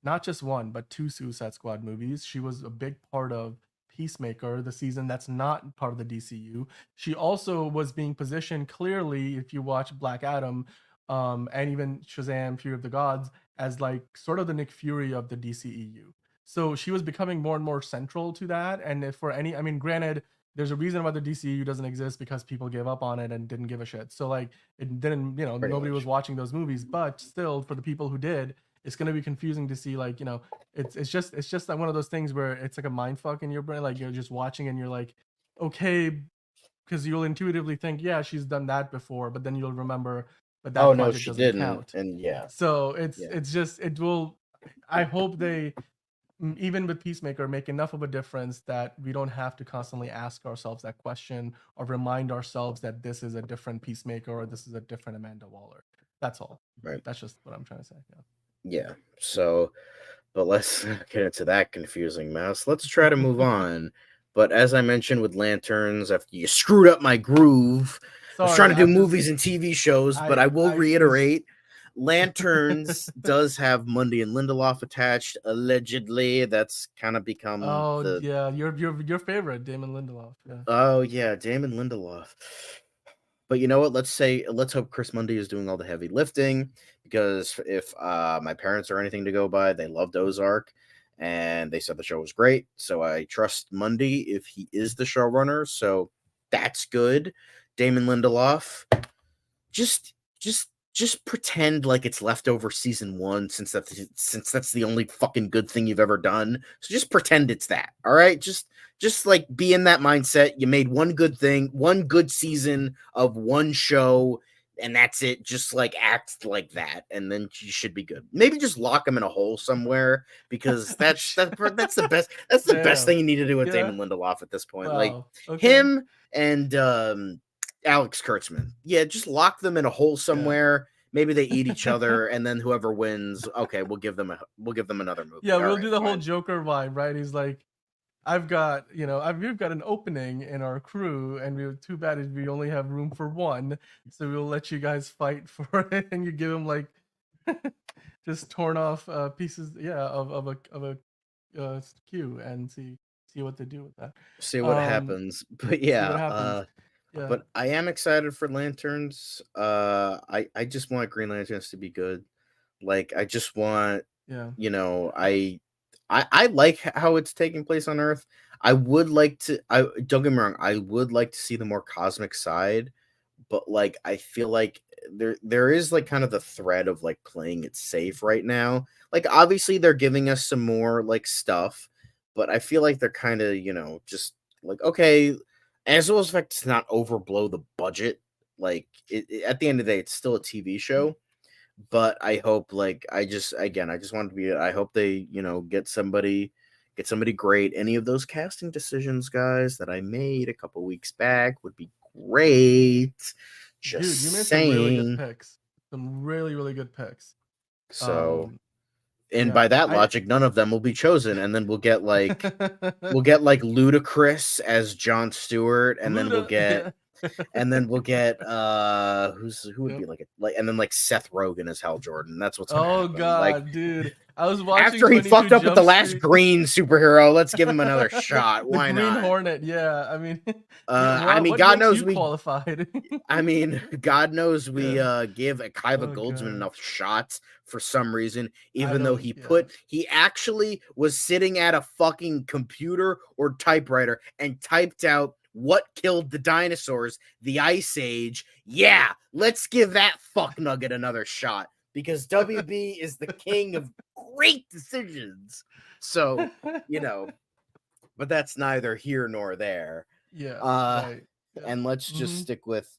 not just one but two Suicide Squad movies. She was a big part of Peacemaker, the season that's not part of the DCU. She also was being positioned clearly, if you watch Black Adam, and even Shazam Fury of the Gods, as like sort of the Nick Fury of the DCEU. So she was becoming more and more central to that. And if for any, I mean, granted, there's a reason why the DCU doesn't exist, because people gave up on it and didn't give a shit. So like it didn't, you know, pretty nobody was much. watching those movies. But still, for the people who did, it's gonna be confusing to see, like, you know, it's just like one of those things where it's like a mind fuck in your brain. Like you're just watching and you're like, okay, because you'll intuitively think, yeah, she's done that before, but then you'll remember, but Oh that no, project she doesn't didn't, count. and yeah, So it's yeah. it's just it will. I hope they, even with Peacemaker, make enough of a difference that we don't have to constantly ask ourselves that question or remind ourselves that this is a different Peacemaker or this is a different Amanda Waller. That's all. Right. That's just what I'm trying to say. Yeah. So, but let's not get into that confusing mess. Let's try to move on. But as I mentioned with Lanterns, after you screwed up my groove, I was trying Sorry, to do I'm just movies and TV shows, but I I will I just reiterate, Lanterns does have Mundy and Lindelof attached, allegedly. That's kind of become oh the yeah, your favorite Damon Lindelof. Yeah. oh yeah, Damon Lindelof. But you know what? Let's hope Chris Mundy is doing all the heavy lifting, because if my parents are anything to go by, they loved Ozark and they said the show was great. So I trust Mundy if he is the showrunner. So that's good. Damon Lindelof, just just pretend like it's leftover season 1, since that's the only fucking good thing you've ever done. So just pretend it's that. All right? Just like be in that mindset. You made one good thing, one good season of one show, and that's it. Just like act like that, and then you should be good. Maybe just lock him in a hole somewhere, because Oh, that's the best. That's the best damn. thing you need to do with Yeah. Damon Lindelof at this point. Like Wow. Okay. him and Alex Kurtzman. Yeah, just lock them in a hole Yeah. somewhere. Maybe they eat each other, and then whoever wins, okay, we'll give them another movie. Yeah, All we'll right, do the whole fine. Joker vibe, right? He's like, I've got, we've got an opening in our crew, and too bad is we only have room for one, so we'll let you guys fight for it, and you give him like just torn off pieces, yeah, of a queue, and see what they do with that. See what Um, happens. But see what yeah, happens. Yeah, but I am excited for Lanterns. I just want Green Lanterns to be good. Like I just want, yeah, I like how it's taking place on Earth. I would like to. I Don't get me wrong. I would like to see the more cosmic side, but like I feel like there is like kind of the thread of like playing it safe right now. Like obviously they're giving us some more like stuff, but I feel like they're kind of, just like, okay, as well as fact to not overblow the budget. Like at the end of the day, it's still a TV show. But I hope, like, I just want to be. I hope they, get somebody great. Any of those casting decisions, guys, that I made a couple weeks back would be great. dude, you Just made some really good saying. picks, some really really good picks. So, Um, and yeah, by that I. logic, none of them will be chosen, and then we'll get like Ludacris as Jon Stewart, and then we'll Luda, get yeah. who would Yep. be like and then like Seth Rogen as Hal Jordan. That's what's gonna Oh happen. Like god, dude. I was watching after he 22 fucked up with the Jump last Street. green superhero, let's give him another shot. The Why Green not? Hornet, yeah. I mean, I mean, what makes you qualified? God knows we Yeah. give Akiva Oh Goldsman god. enough shots for some reason, I even though don't yeah. he actually was sitting at a fucking computer or typewriter and typed out what killed the dinosaurs, the Ice Age. Yeah, let's give that fuck nugget another shot, because WB is the king of great decisions. So, but that's neither here nor there. Yeah, Uh, right. Yeah. and let's just Mhm. stick with,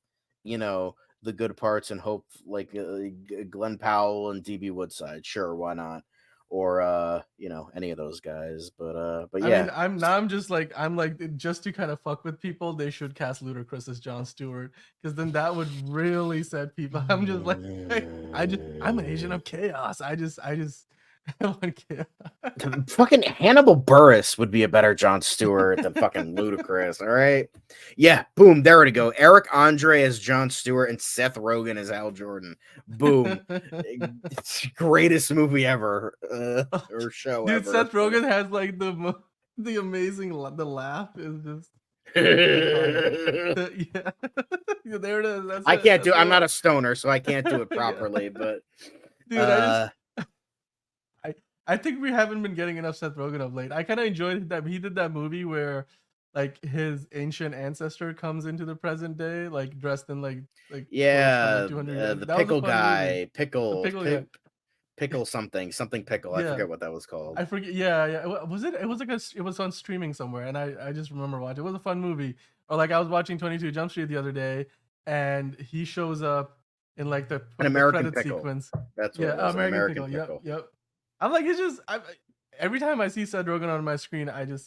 the good parts, and hope like Glenn Powell and DB Woodside. Sure, why not? Or any of those guys. But I mean, yeah. I'm just like I'm like just to kind of fuck with people, they should cast Ludacris as Jon Stewart, because then that would really set people. I'm just like I'm an agent of chaos. I just I want chaos. Fucking Hannibal Burris would be a better Jon Stewart than fucking Ludacris. All right. Yeah. Boom. There we go. Eric Andre as Jon Stewart and Seth Rogen as Al Jordan. Boom. It's the greatest movie ever, or show Dude, ever. Seth Rogen has like the amazing the laugh is just iconic. Yeah. Yeah, there it is. That's I it. can't That's do. the I'm not one. a stoner, so I can't do it Yeah. properly. But Dude, uh, I I think we haven't been getting enough Seth Rogen of late. I kind of enjoyed that he did that movie where like his ancient ancestor comes into the present day, like dressed in like clothes from like yeah, 200 years. the That was a pickle fun movie. guy, The pickle guy. pickle something pickle. I Yeah. forget what that was called. I forget. Yeah, yeah. Was it? It was like it was on streaming somewhere, and I just remember watching. It was a fun movie. Or like I was watching 22 Jump Street the other day, and he shows up in like An the American credit pickle. sequence. That's what Yeah, it was. An American American Pickle. Yep, pickle. yep. I'm like, it's just every time I see Seth Rogen on my screen, it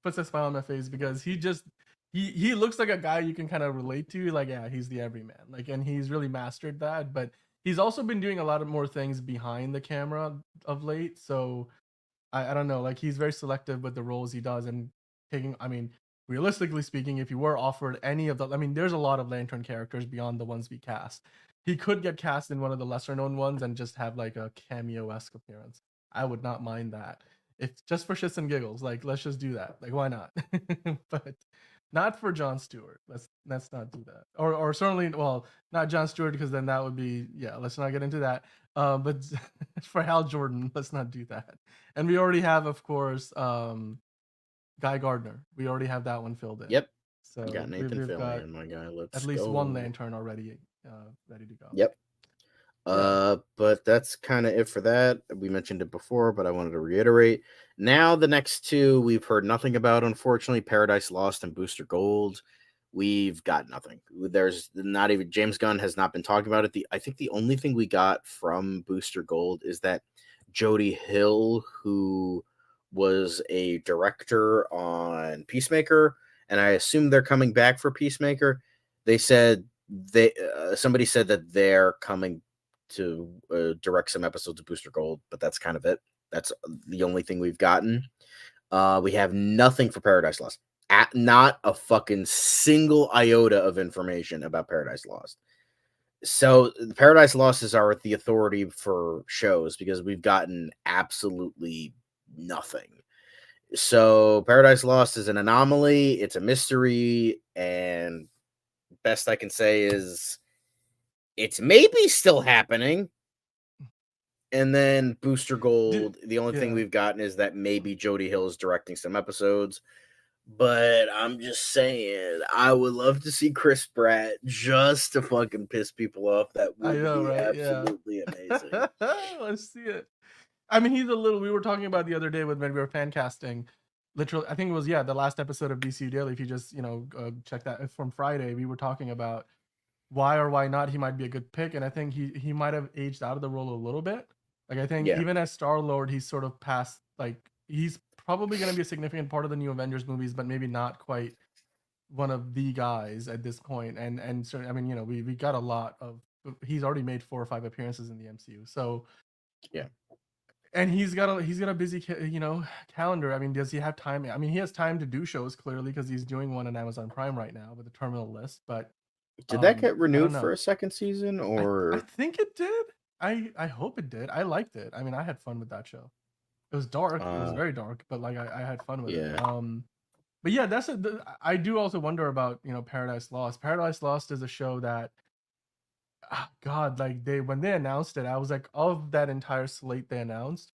puts a smile on my face, because he looks like a guy you can kind of relate to. Like, yeah, he's the everyman. Like, and he's really mastered that. But he's also been doing a lot of more things behind the camera of late. So I don't know, like he's very selective with the roles he does and taking. I mean, realistically speaking, if you were offered any of the, I mean, there's a lot of Lantern characters beyond the ones we cast. He could get cast in one of the lesser known ones and just have like a cameo esque appearance. I would not mind that. If just for shits and giggles, like let's just do that. Like why not? But not for Jon Stewart. Let's not do that. Or certainly, well, not Jon Stewart because then that would be, yeah. Let's not get into that. But for Hal Jordan, let's not do that. And we already have, of course, Guy Gardner. We already have that one filled in. Yep. Got So Nathan we've got Fillion, my guy. at Let's least one go. lantern already ready to go. Yep. Yeah. But that's kind of it for that. We mentioned it before, but I wanted to reiterate. Now the next two we've heard nothing about, unfortunately, Paradise Lost and Booster Gold. We've got nothing. There's not even James Gunn has not been talking about it. I think the only thing we got from Booster Gold is that Jody Hill, who was a director on Peacemaker, and I assume they're coming back for Peacemaker. They said somebody said that they're coming to direct some episodes of Booster Gold, but that's kind of it. That's the only thing we've gotten. We have nothing for Paradise Lost. Not a fucking single iota of information about Paradise Lost. So Paradise Lost is the authority for shows because we've gotten absolutely nothing. So Paradise Lost is an anomaly. It's a mystery, and best I can say is it's maybe still happening. And then Booster Gold, the only thing Yeah. we've gotten is that maybe Jody Hill is directing some episodes. But I'm just saying, I would love to see Chris Pratt just to fucking piss people off. That I would know, be right? Yeah. absolutely amazing. Let's see it. I mean, he's a little. We were talking about the other day when we were fan casting. Literally, I think it was the last episode of DCU Daily. If you just check that from Friday, we were talking about why or why not he might be a good pick, and I think he might have aged out of the role a little bit. Like I think Yeah. even as Star Lord, he's sort of past. Like he's probably going to be a significant part of the new Avengers movies, but maybe not quite one of the guys at this point. And certainly, I mean, we got a lot of. He's already made 4 or 5 appearances in the MCU, so Yeah. and he's got a busy calendar. I mean, does he have time? I mean, he has time to do shows clearly because he's doing one on Amazon Prime right now with the Terminal List. But Did that get I don't renewed for know. a second season I or think it did. I hope it did. I liked it. I mean, I had fun with that show. It was dark. It was very dark, but like I had fun with it. yeah. But yeah, I do also wonder about Paradise Lost. Paradise Lost is a show that God, like when they announced it, I was like, of that entire slate they announced,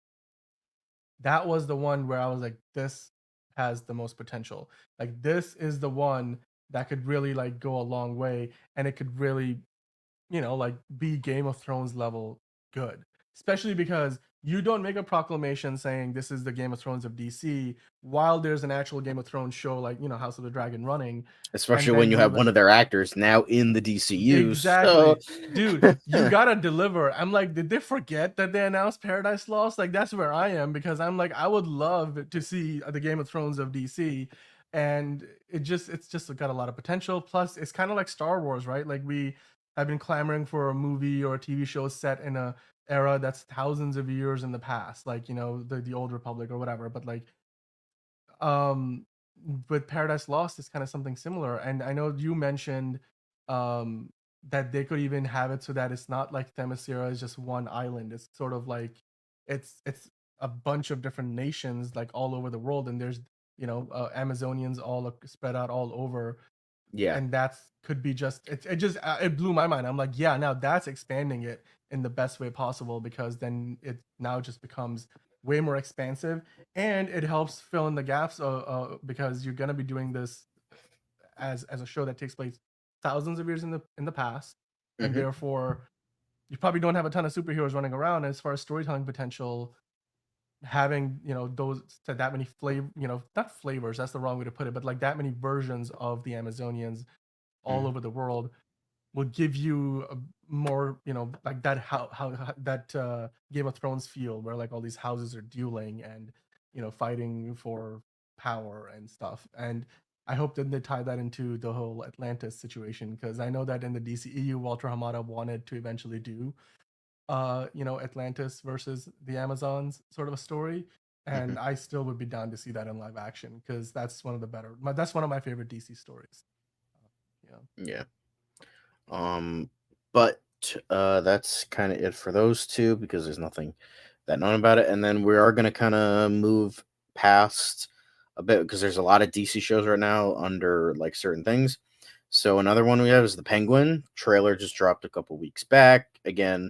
that was the one where I was like, this has the most potential. Like this is the one that could really like go a long way, and it could really like be Game of Thrones level good. Especially because you don't make a proclamation saying this is the Game of Thrones of DC while there's an actual Game of Thrones show like, House of the Dragon running. And Especially when then you you have one like of their actors now in the DCU. So exactly. Dude, you gotta deliver. I'm like, did they forget that they announced Paradise Lost? Like that's where I am because I'm like, I would love to see the Game of Thrones of DC. And it's just got a lot of potential. Plus, it's kind of like Star Wars, right? Like we have been clamoring for a movie or a TV show set in a era that's thousands of years in the past, like the Old Republic or whatever. But like um with Paradise Lost it's kind of something similar. And I know you mentioned um that they could even have it so that it's not like Themyscira is just one island. It's sort of like it's a bunch of different nations like all over the world, and there's Amazonians all spread out all over. yeah. And that's could be just it just it blew my mind. I'm like, yeah, now that's expanding it in the best way possible, because then it now just becomes way more expansive, and it helps fill in the gaps because you're going to be doing this as a show that takes place thousands of years in the past, and Mm-hmm. therefore you probably don't have a ton of superheroes running around. As far as storytelling potential, having those that many flavor, not flavors, that's the wrong way to put it, but like that many versions of the Amazonians all Mm-hmm. over the world will give you a more like that how that Game of Thrones feel, where like all these houses are dueling and fighting for power and stuff. And I hope that they tie that into the whole Atlantis situation, because I know that in the DCEU Walter Hamada wanted to eventually do Atlantis versus the Amazons sort of a story, Hmm. and I still would be down to see that in live action because that's one of the that's one of my favorite DC stories. Yeah. Yeah. Um, but that's kind of it for those two because there's nothing that known about it. And then we are gonna kind of move past a bit because there's a lot of DC shows right now under like certain things. So another one we have is the Penguin trailer just dropped a couple weeks back. Again,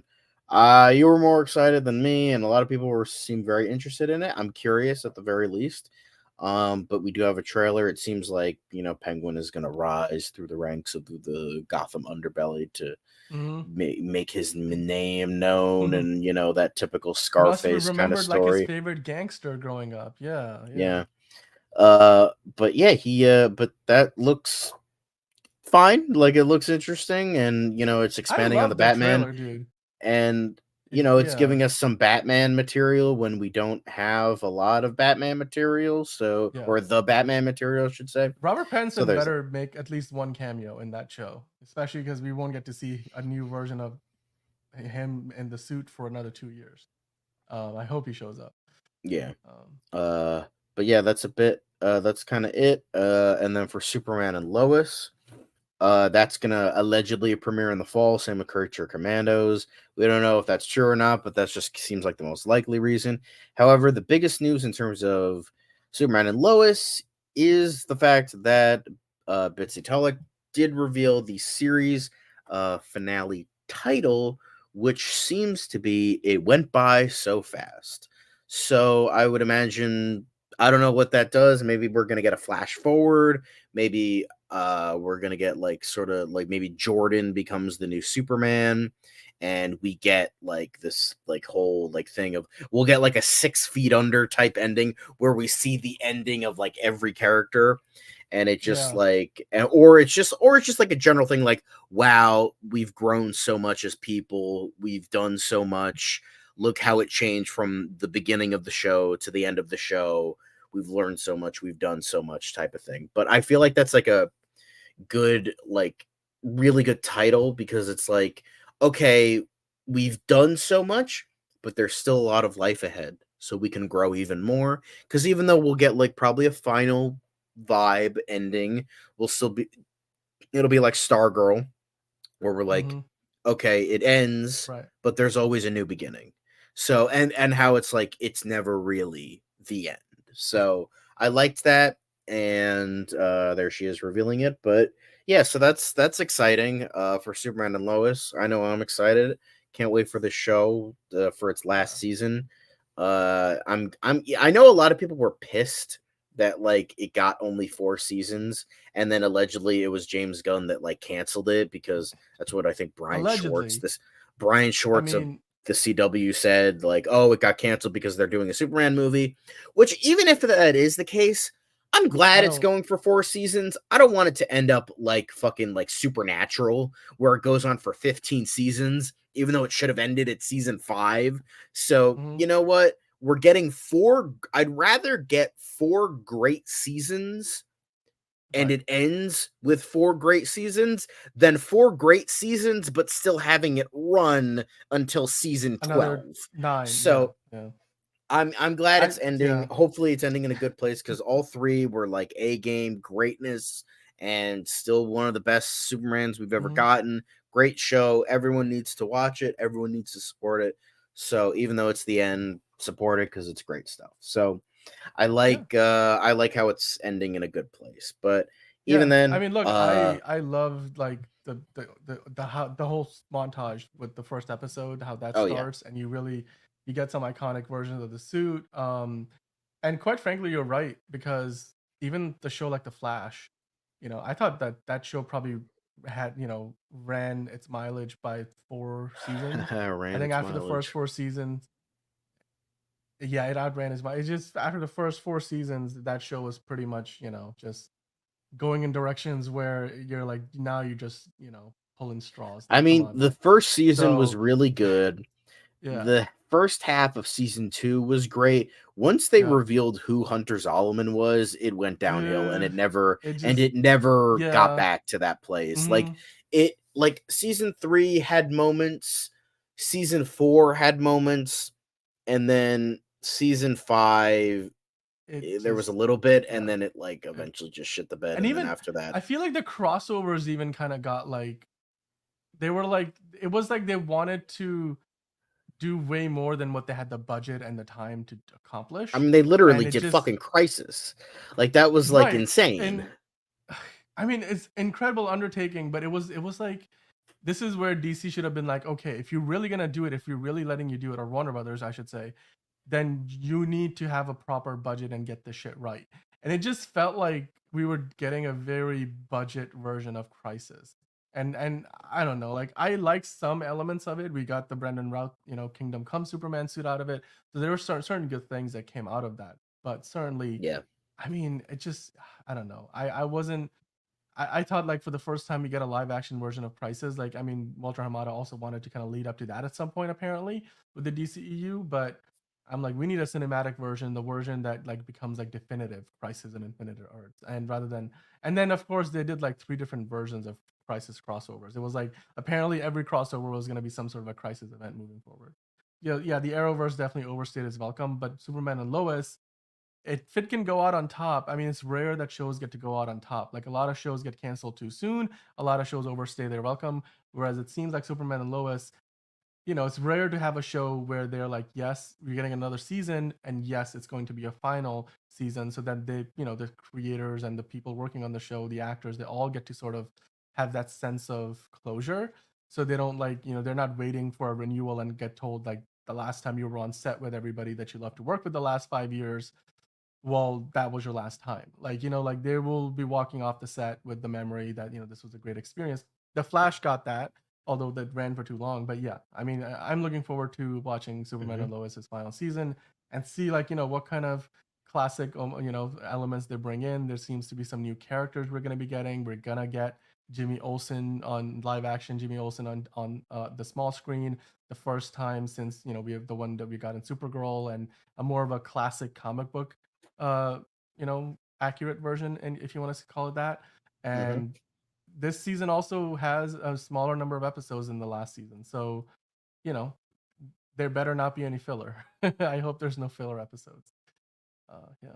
you were more excited than me, and a lot of people were seem very interested in it. I'm curious at the very least. But we do have a trailer. It seems like Penguin is going to rise through the ranks of the Gotham underbelly to Mm-hmm. make his name known, and that typical He must have Scarface kind of remembered like his story. favorite gangster growing up. Yeah, yeah. Yeah. But yeah, but that looks fine. Like it looks interesting, and it's I expanding on the love the Batman, trailer, dude. and it's Yeah, giving us some Batman material when we don't have a lot of Batman material. So, yeah. or the Batman material, I should say. Robert So Pattinson there's that. better make at least one cameo in that show, especially because we won't get to see a new version of him in the suit for another 2 years. I hope he shows up. Yeah. Um, Uh, but yeah, that's a bit. That's kind of it. And then for Superman and Lois, that's gonna allegedly premiere in the fall. Same with Creature Commandos. We don't know if that's true or not, but that just seems like the most likely reason. However, the biggest news in terms of Superman and Lois is the fact that Bitsy Tulloch did reveal the series finale title, which seems to be "It Went By So Fast." So I would imagine, I don't know what that does. Maybe we're gonna get a flash forward. Maybe we're gonna get like sort of like maybe Jordan becomes the new Superman, and we get like this like whole like thing of we'll get like a 6 feet under type ending where we see the ending of like every character, and it just yeah, like or it's just like a general thing like, wow, we've grown so much as people, we've done so much, look how it changed from the beginning of the show to the end of the show, we've learned so much, we've done so much type of thing. But I feel like that's like a good, like really good title because it's like, okay, we've done so much, but there's still a lot of life ahead. So we can grow even more. Because even though we'll get like probably a final vibe ending, we'll still be, it'll be like Stargirl, where we're like, mm-hmm, okay, it ends, right. but there's always a new beginning. So and how it's like it's never really the end. So I liked that, and there she is revealing it. But yeah, so that's exciting for Superman and Lois. I know I'm excited. Can't wait for the show for its last Yeah, season. I know a lot of people were pissed that like it got only 4 seasons, and then allegedly it was James Gunn that like canceled it because that's what I think allegedly. Brian I Schwartz of mean, the CW said, like, oh, it got canceled because they're doing a Superman movie, which even if that is the case, I'm I glad it's don't. going for 4 seasons. I don't want it to end up like fucking like Supernatural, where it goes on for 15 seasons, even though it should have ended at season 5. So, Mm-hmm, you know what? We're getting four. I'd rather get 4 great seasons and right. it ends with 4 great seasons than 4 great seasons, but still having it run until season Another 12. 9. Yeah, So yeah. I'm glad I it's ending. yeah. Hopefully, it's ending in a good place because all 3 were like A game greatness and still one of the best Supermans we've ever Mm-hmm, gotten. Great show. Everyone needs to watch it. Everyone needs to support it. So even though it's the end, support it because it's great stuff. So yeah. I like how it's ending in a good place. But even Yeah, I then, mean, look, I love like the whole montage with the first episode, how that oh yeah. starts, and you get some iconic versions of the suit. And quite frankly, you're right because even the show like The Flash, I thought that show probably had ran its mileage by 4 seasons. I Ran think its after the first mileage. 4 seasons, yeah, it outran its mileage. It's just after the first 4 seasons, that show was pretty much just going in directions where you're like now you're just pulling straws I like come mean, on the man. first season was So really good. yeah, The first half of season 2 was great. Once they yeah. revealed who Hunter Zolomon was, it went downhill, and uh, it just it never got yeah. back to that place. Hmm. Like season 3 had moments. season 4 had moments, and then season 5 It there was a just little bit, yeah. and then it like eventually just shit the bed, And and then even after that, I feel like the crossovers even kind of got like they were like it was like they wanted to do way more than what they had the budget and the time to I accomplish, mean, they literally and it did just fucking Crisis, like that was like right. insane. And I mean, it's incredible undertaking, but it was like this is where DC should have been like, okay, if you're really gonna do it, if you're really letting you do it, or Warner Brothers, I should say, then you need to have a proper budget and get this shit right. And it just felt like we were getting a very budget version of Crisis. And I don't know, like I like some elements of it. We got the Brendan Routh, Kingdom Come Superman suit out of it. So there were certain good things that came out of that. But certainly, Yeah. I mean, it just I don't know. I wasn't I thought like for the first time we get a live action version of Crisis. Like, I mean, Walter Hamada also wanted to kind of lead up to that at some point, apparently, with the DCEU. But I'm like, we need a cinematic version, the version that like becomes like definitive Crisis and Infinite Earths. And rather than, and then of course they did like 3 different versions of Crisis crossovers. It was like apparently every crossover was going to be some sort of a Crisis event moving forward. Yeah, the Arrowverse definitely overstayed its welcome, but Superman and Lois, if it can go out on top, I mean, it's rare that shows get to go out on top. Like a lot of shows get canceled too soon. A lot of shows overstay their welcome. Whereas it seems like Superman and Lois, it's rare to have a show where they're like, yes, we're getting another season, and yes, it's going to be a final season. So that the creators and the people working on the show, the actors, they all get to sort of have that sense of closure. So they don't like, they're not waiting for a renewal and get told like the last time you were on set with everybody that you love to work with the last 5 years, well, that was your last time. Like, like they will be walking off the set with the memory that, this was a great experience. The Flash got that, although that ran for too long. But yeah, I mean, I'm looking forward to watching Superman Hmm. and Lois's final season and see like, what kind of classic, elements they bring in. There seems to be some new characters we're going to be getting. We're going to get Jimmy Olsen on live action, Jimmy Olsen on the small screen, the first time since, we have the one that we got in Supergirl, and a more of a classic comic book uh, accurate version, and if you want to call it that. Hmm. And this season also has a smaller number of episodes than the last season, so you know there better not be any filler. I hope there's no filler episodes. Yeah.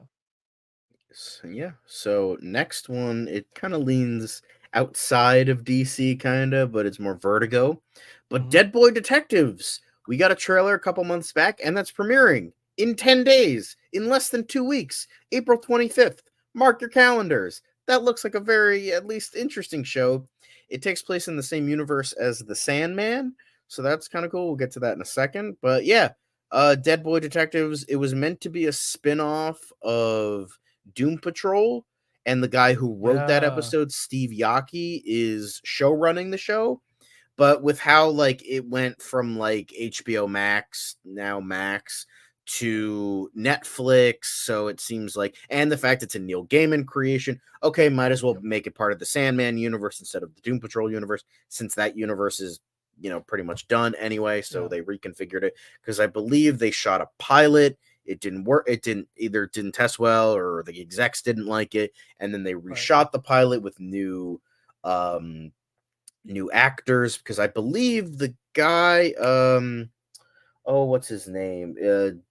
So, yeah. So next one, it kind of leans outside of DC, kind of, but it's more Vertigo. But Hmm. Dead Boy Detectives, we got a trailer a couple months back, and that's premiering in 10 days, in less than 2 weeks, April 25th. Mark your calendars. That looks like a very, at least, interesting show. It takes place in the same universe as The Sandman, so that's kind of cool. We'll get to that in a second. But yeah, Dead Boy Detectives. It was meant to be a spin-off of Doom Patrol, and the guy who wrote that Yeah. episode, Steve Yockey, is show running the show. But with how like it went from like HBO Max, now Max, to Netflix, so it seems like, and the fact it's a Neil Gaiman creation, okay, might as well Yep. make it part of the Sandman universe instead of the Doom Patrol universe, since that universe is pretty much done anyway. So Yeah. they reconfigured it because I believe they shot a pilot. It didn't work. It didn't test well, or the execs didn't like it, and then they Right. reshot the pilot with um new actors, because I believe the guy oh, what's his name,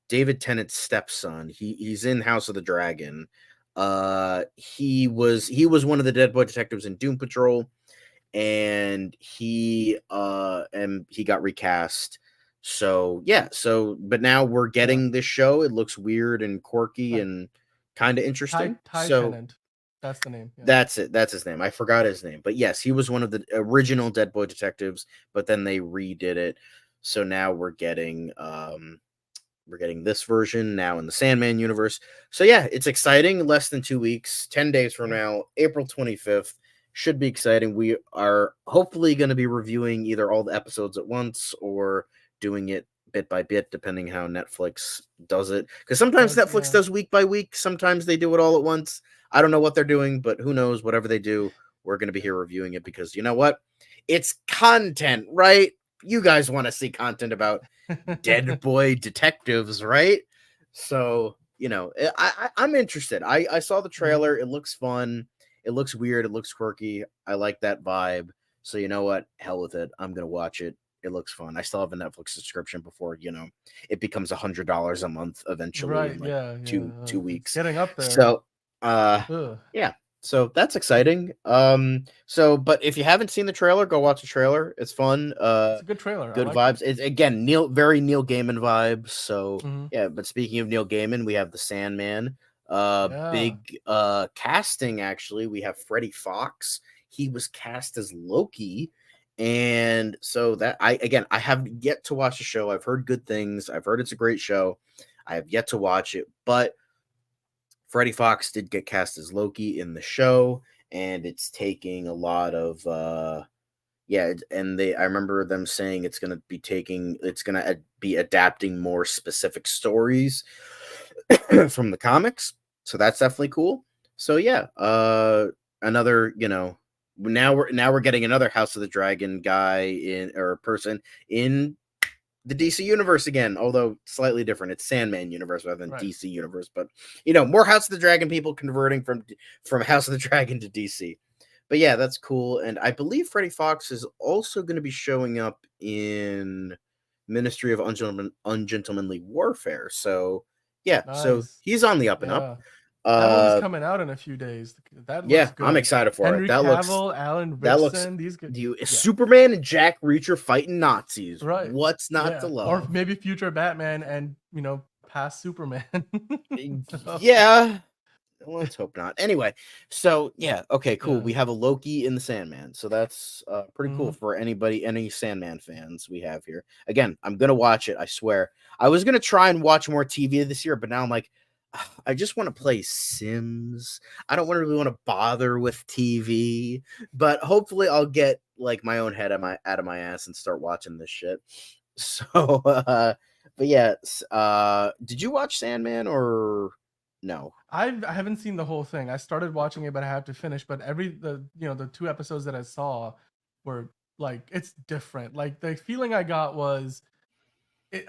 David Tennant's stepson, he's in House of the Dragon. He was one of the Dead Boy Detectives in Doom Patrol, and he got recast. So yeah, but now we're Yeah. getting this show. It looks weird and quirky Right. and kind of Ty interesting. Ty So Tennant. That's the name. Yeah. that's it. That's his name. I forgot his name. But yes, he was one of the original Dead Boy Detectives, but then they redid it. So now we're getting this version now in the Sandman universe. So yeah, it's exciting. Less than 2 weeks, 10 days from Yeah. now, April 25th. Should be exciting. We are hopefully going to be reviewing either all the episodes at once or doing it bit by bit, depending how Netflix does it. Because sometimes Netflix Yeah. does week by week. Sometimes they do it all at once. I don't know what they're doing, but who knows? Whatever they do, we're going to be Yeah. here reviewing it, because you know what? It's content, right? You guys want to see content about Dead Boy Detectives, right? So I'm interested. I saw the Mhm. trailer. It looks fun. It looks weird. It looks quirky. I like that vibe. So you know what? Hell with it. I'm gonna watch it. It looks fun. I still have a Netflix subscription before it becomes $100 a month eventually Right. in like Yeah. Yeah. two It's weeks. getting up there. So Ugh. yeah. So that's exciting. But if you haven't seen the trailer, go watch the trailer. It's fun. It's a good trailer. I Good like it. vibes. It's again very Neil Gaiman vibes. So Hmm. yeah, but speaking of Neil Gaiman, we have the Sandman. Yeah. Big casting actually. We have Freddie Fox. He was cast as Loki. And so that I have yet to watch the show. I've heard good things. I've heard it's a great show. I have yet to watch it, but Freddie Fox did get cast as Loki in the show, and it's taking a lot of I remember them saying it's going to be adapting more specific stories from the comics. So that's definitely cool. So yeah, another, now we're getting another House of the Dragon guy person in the DC universe again, although slightly different. It's Sandman universe rather than Right. DC universe, but more House of the Dragon people converting from House of the Dragon to DC. But yeah, that's cool. And I believe Freddie Fox is also going to be showing up in Ministry of Ungentlemanly Warfare. So yeah, so Nice. he's on the up and up. Yeah. That movie's coming out in a few days. That looks Yeah, I'm good. excited for it. Henry Cavill, Alan That looks Ritchson, these good. Yeah. Superman and Jack Reacher fighting Nazis. Right. What's not to Yeah. Or love? maybe future Batman and past Superman. So, Yeah. Let's hope not. Anyway, so yeah, okay, cool. yeah. We have a Loki in the Sandman, so that's pretty cool Mhm. for any Sandman fans we have here. Again, I'm gonna watch it. I swear. I was gonna try and watch more TV this year, but now I'm like, I just want to play Sims. I don't really want to bother with TV, but hopefully I'll get like my own head out of my ass and start watching this shit. So, but yeah, did you watch Sandman or no? I haven't seen the whole thing. I started watching it, but I have to finish. But the 2 episodes that I saw were like, it's different. Like the feeling I got was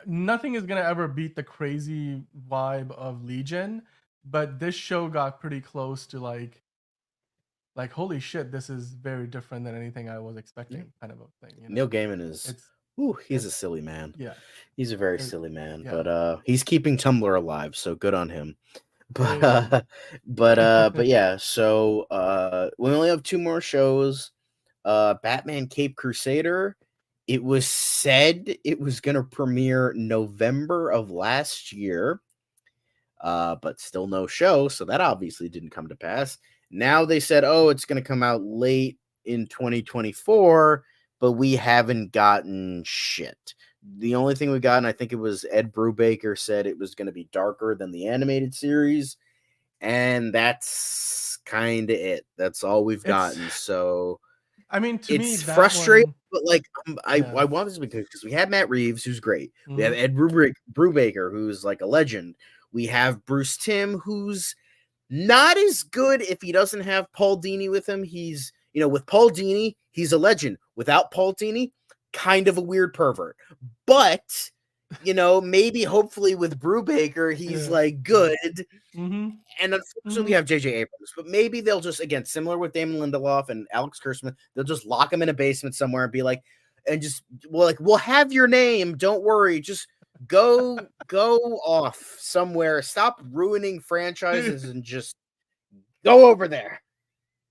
nothing is gonna ever beat the crazy vibe of Legion, but this show got pretty close to like holy shit, this is very different than anything I was expecting, kind of a thing. Neil Gaiman is, It's he's a it's silly man. yeah, He's a very silly man, yeah. but he's keeping Tumblr alive, so good on him. But Hey. but yeah, so we only have 2 more shows. Batman Cape Crusader. It was said it was going to premiere November of last year, but still no show, so that obviously didn't come to pass. Now they said, oh, it's going to come out late in 2024, but we haven't gotten shit. The only thing we got, and I think it was Ed Brubaker said it was going to be darker than the animated series, and that's kind of it. That's all we've gotten. So I mean, to me, it's that frustrating, one, but like I yeah. want this because we have Matt Reeves, who's great. We have Mhm. Ed Brubaker, who's like a legend. We have Bruce Timm, who's not as good if he doesn't have Paul Dini with him. He's, with Paul Dini, he's a legend. Without Paul Dini, kind of a weird pervert. But, maybe hopefully with Brubaker, he's Yeah. like good. Mhm. And unfortunately, we Mhm. have J.J. Abrams, but maybe they'll just, again, similar with Damon Lindelof and Alex Kurtzman, they'll just lock him in a basement somewhere and be like, and just, we'll have your name. Don't worry. Just go off somewhere. Stop ruining franchises and just go over there.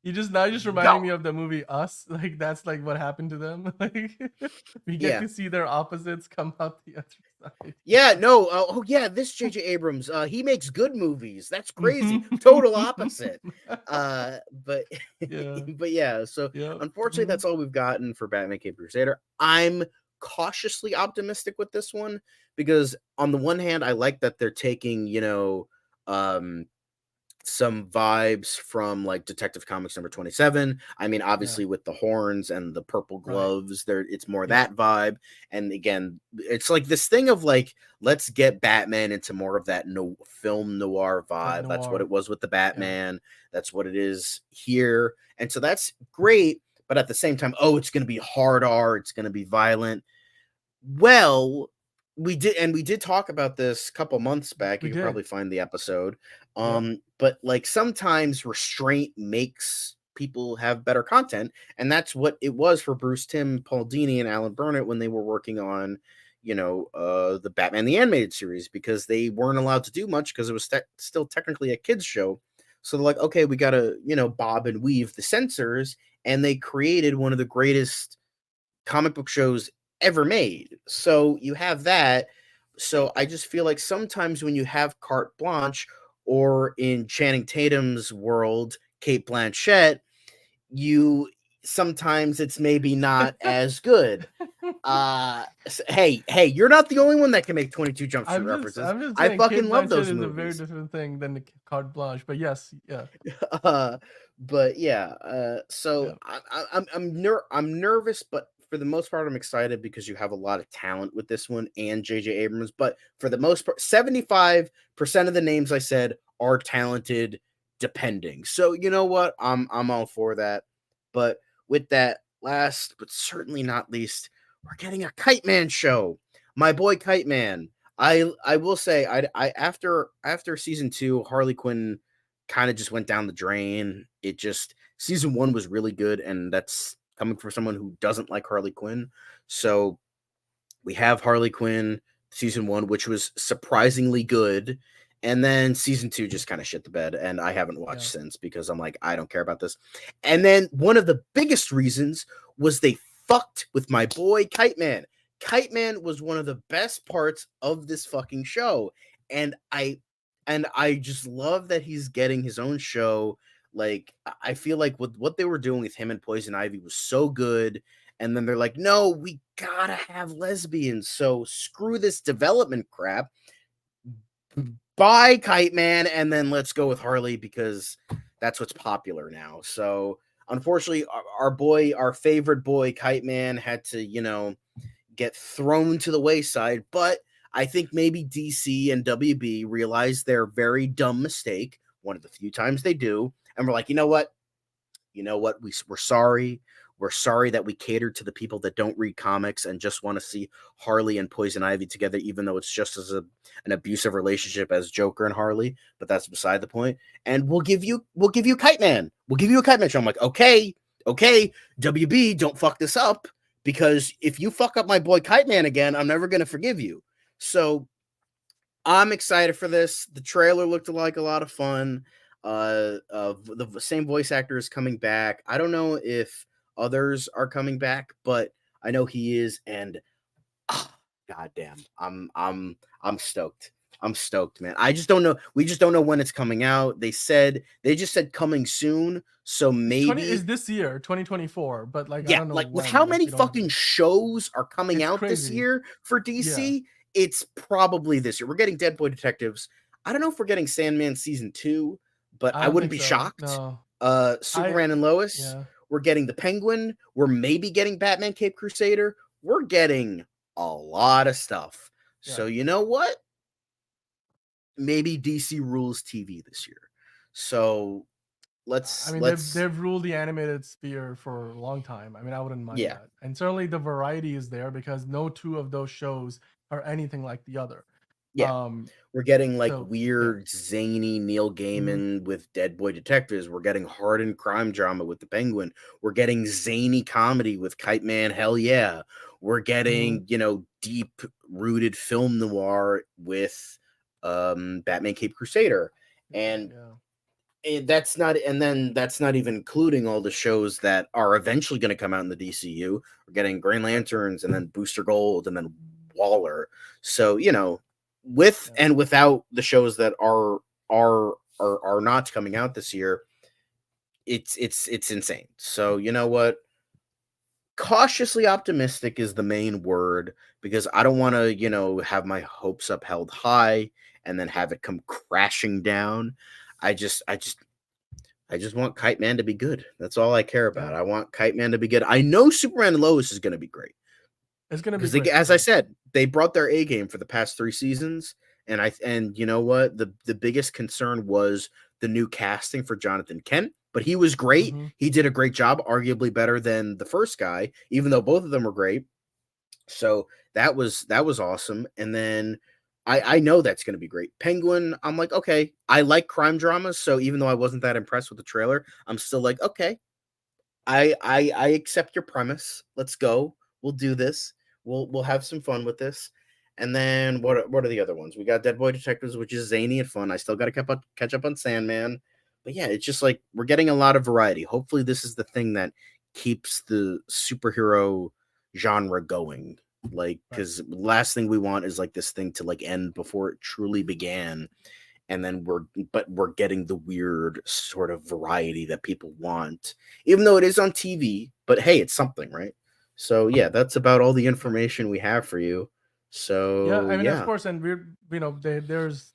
Now you're just reminding me Go. of the movie Us. Like that's like what happened to them. Like we get Yeah. to see their opposites come out the other side. Yeah. No. Yeah. This J.J. Abrams, he makes good movies. That's crazy. Mhm. Total opposite. But Yeah. but yeah. So Yep. unfortunately, Mhm. that's all we've gotten for Batman Cape Crusader. I'm cautiously optimistic with this one because on the one hand, I like that they're taking um some vibes from like Detective Comics number 27. I mean, Yeah. obviously with the horns and the purple Right. gloves, there it's more Yep. that vibe. And again, it's like this thing of like, let's get Batman into more of that film noir That vibe. That's what noir. it was with the Yeah. Batman. That's what it is here. And so that's great. But at the same time, oh, it's going to be hard R. It's going to be violent. Well, we did talk about this a couple months back. We You can did. probably find the episode. Yep. But like sometimes restraint makes people have better content. And that's what it was for Bruce Timm, Paul Dini, and Alan Burnett when they were working on, the Batman the Animated Series, because they weren't allowed to do much because it was still technically a kids show. So they're like, okay, we gotta, bob and weave the censors, and they created one of the greatest comic book shows ever made. So you have that. So I just feel like sometimes when you have carte blanche, or in Channing Tatum's world, Kate Blanchett, you sometimes it's maybe not as good. Hey, you're not the only one that can make 22 Jump Street references. I'm just I saying, Kate fucking love Blanchett those is a very movies. different thing than the carte blanche. But yes, yeah, But yeah, so yeah, I'm nervous, but for the most part, I'm excited because you have a lot of talent with this one and J.J. Abrams. But for the most part, 75% of the names I said are talented, depending. So you know what? I'm all for that. But with that, last but certainly not least, we're getting a Kite Man show. My boy Kite Man. I will say I after season 2, Harley Quinn kind of just went down the drain. It just season 1 was really good, and that's coming from someone who doesn't like Harley Quinn. So we have Harley Quinn season 1, which was surprisingly good, and then season 2 just kind of shit the bed, and I haven't watched yeah. since because I'm like, I don't care about this. And then one of the biggest reasons was they fucked with my boy Kite Man. Kite Man was one of the best parts of this fucking show, and I just love that he's getting his own show. Like, I feel like what they were doing with him and Poison Ivy was so good. And then they're like, no, we gotta have lesbians. So screw this development crap. Bye, Kite Man, and then let's go with Harley because that's what's popular now. So unfortunately, our favorite boy, Kite Man, had to, get thrown to the wayside. But I think maybe DC and WB realized their very dumb mistake, one of the few times they do, and we're like, you know what? We're sorry. We're sorry that we catered to the people that don't read comics and just want to see Harley and Poison Ivy together, even though it's just as an abusive relationship as Joker and Harley. But that's beside the point. And we'll give you Kite Man. We'll give you a Kite Man show. I'm like, okay, WB, don't fuck this up, because if you fuck up my boy Kite Man again, I'm never gonna forgive you. So I'm excited for this. The trailer looked like a lot of fun. The same voice actor is coming back. I don't know if others are coming back, but I know he is, and goddamn, I'm stoked. I'm stoked, man. I just don't know. We just don't know when it's coming out. They just said coming soon, so maybe is this year, 2024. But like, I yeah, don't know like with when. how Like, many you don't have. fucking shows are coming It's out this crazy. year for Yeah, DC, it's probably this year. We're getting Dead Boy Detectives. I don't know if we're getting Sandman season 2, but I I don't wouldn't think be so. shocked. No, I Superman and Lois. yeah. We're getting the Penguin. We're maybe getting Batman Cape Crusader. We're getting a lot of stuff. Yeah. So you know what? Maybe DC rules TV this year. So I let's mean, let's they've ruled the animated sphere for a long time. I mean, I wouldn't mind yeah. that. And certainly the variety is there because no two of those shows are anything like the other. Yeah. Um, We're getting like so yeah. weird, zany Neil Mhm. Gaiman with Dead Boy Detectives. We're getting hardened crime drama with the Penguin. We're getting zany comedy with Kite Man. Hell yeah. We're Mhm. getting, deep rooted film noir with Batman Cape Crusader. And Yeah. that's not even including all the shows that are eventually going to come out in the DCU. We're getting Green Right. Lanterns and then Booster Gold and then Waller. So, with Yeah. and without the shows that are not coming out this year, it's insane. So, you know what? Cautiously optimistic is the main word, because I don't want to, have my hopes up held high and then have it come crashing down. I just want Kite Man to be good. That's all I care Yeah. about. I want Kite Man to be good. I know Superman and Lois is going to be great It's gonna be because they, great. as I Yeah. said, they brought their A game for the past 3 seasons. And you know what? The biggest concern was the new casting for Jonathan Kent, but he was great. Hmm. He did a great job, arguably better than the first guy, even though both of them were great. So that was awesome. And then I know that's going to be great. Penguin, I'm like, okay, I like crime dramas, so even though I wasn't that impressed with the trailer, I'm still like, okay, I accept your premise. Let's go. We'll do this. We'll have some fun with this. And then what are the other ones? We got Dead Boy Detectives, which is zany and fun. I still got to catch up on Sandman. But yeah, it's just like we're getting a lot of variety. Hopefully, this is the thing that keeps the superhero genre going. Like, Right. because last thing we want is like this thing to like end before it truly began, and then we're getting the weird sort of variety that people want, even though it is on TV. But hey, it's something, right? So yeah, that's about all the Right. information we have for you. Yeah, So I mean, of yeah. course, and there's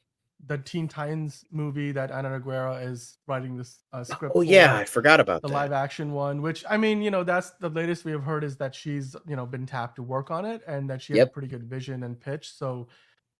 the Teen Titans movie that Ana Aguera is writing this script Oh yeah, for, I forgot about the live that. action one, which, I mean, that's the latest we have heard, is that she's, been tapped to work on it, and that she has a Yep. pretty good vision and pitch. So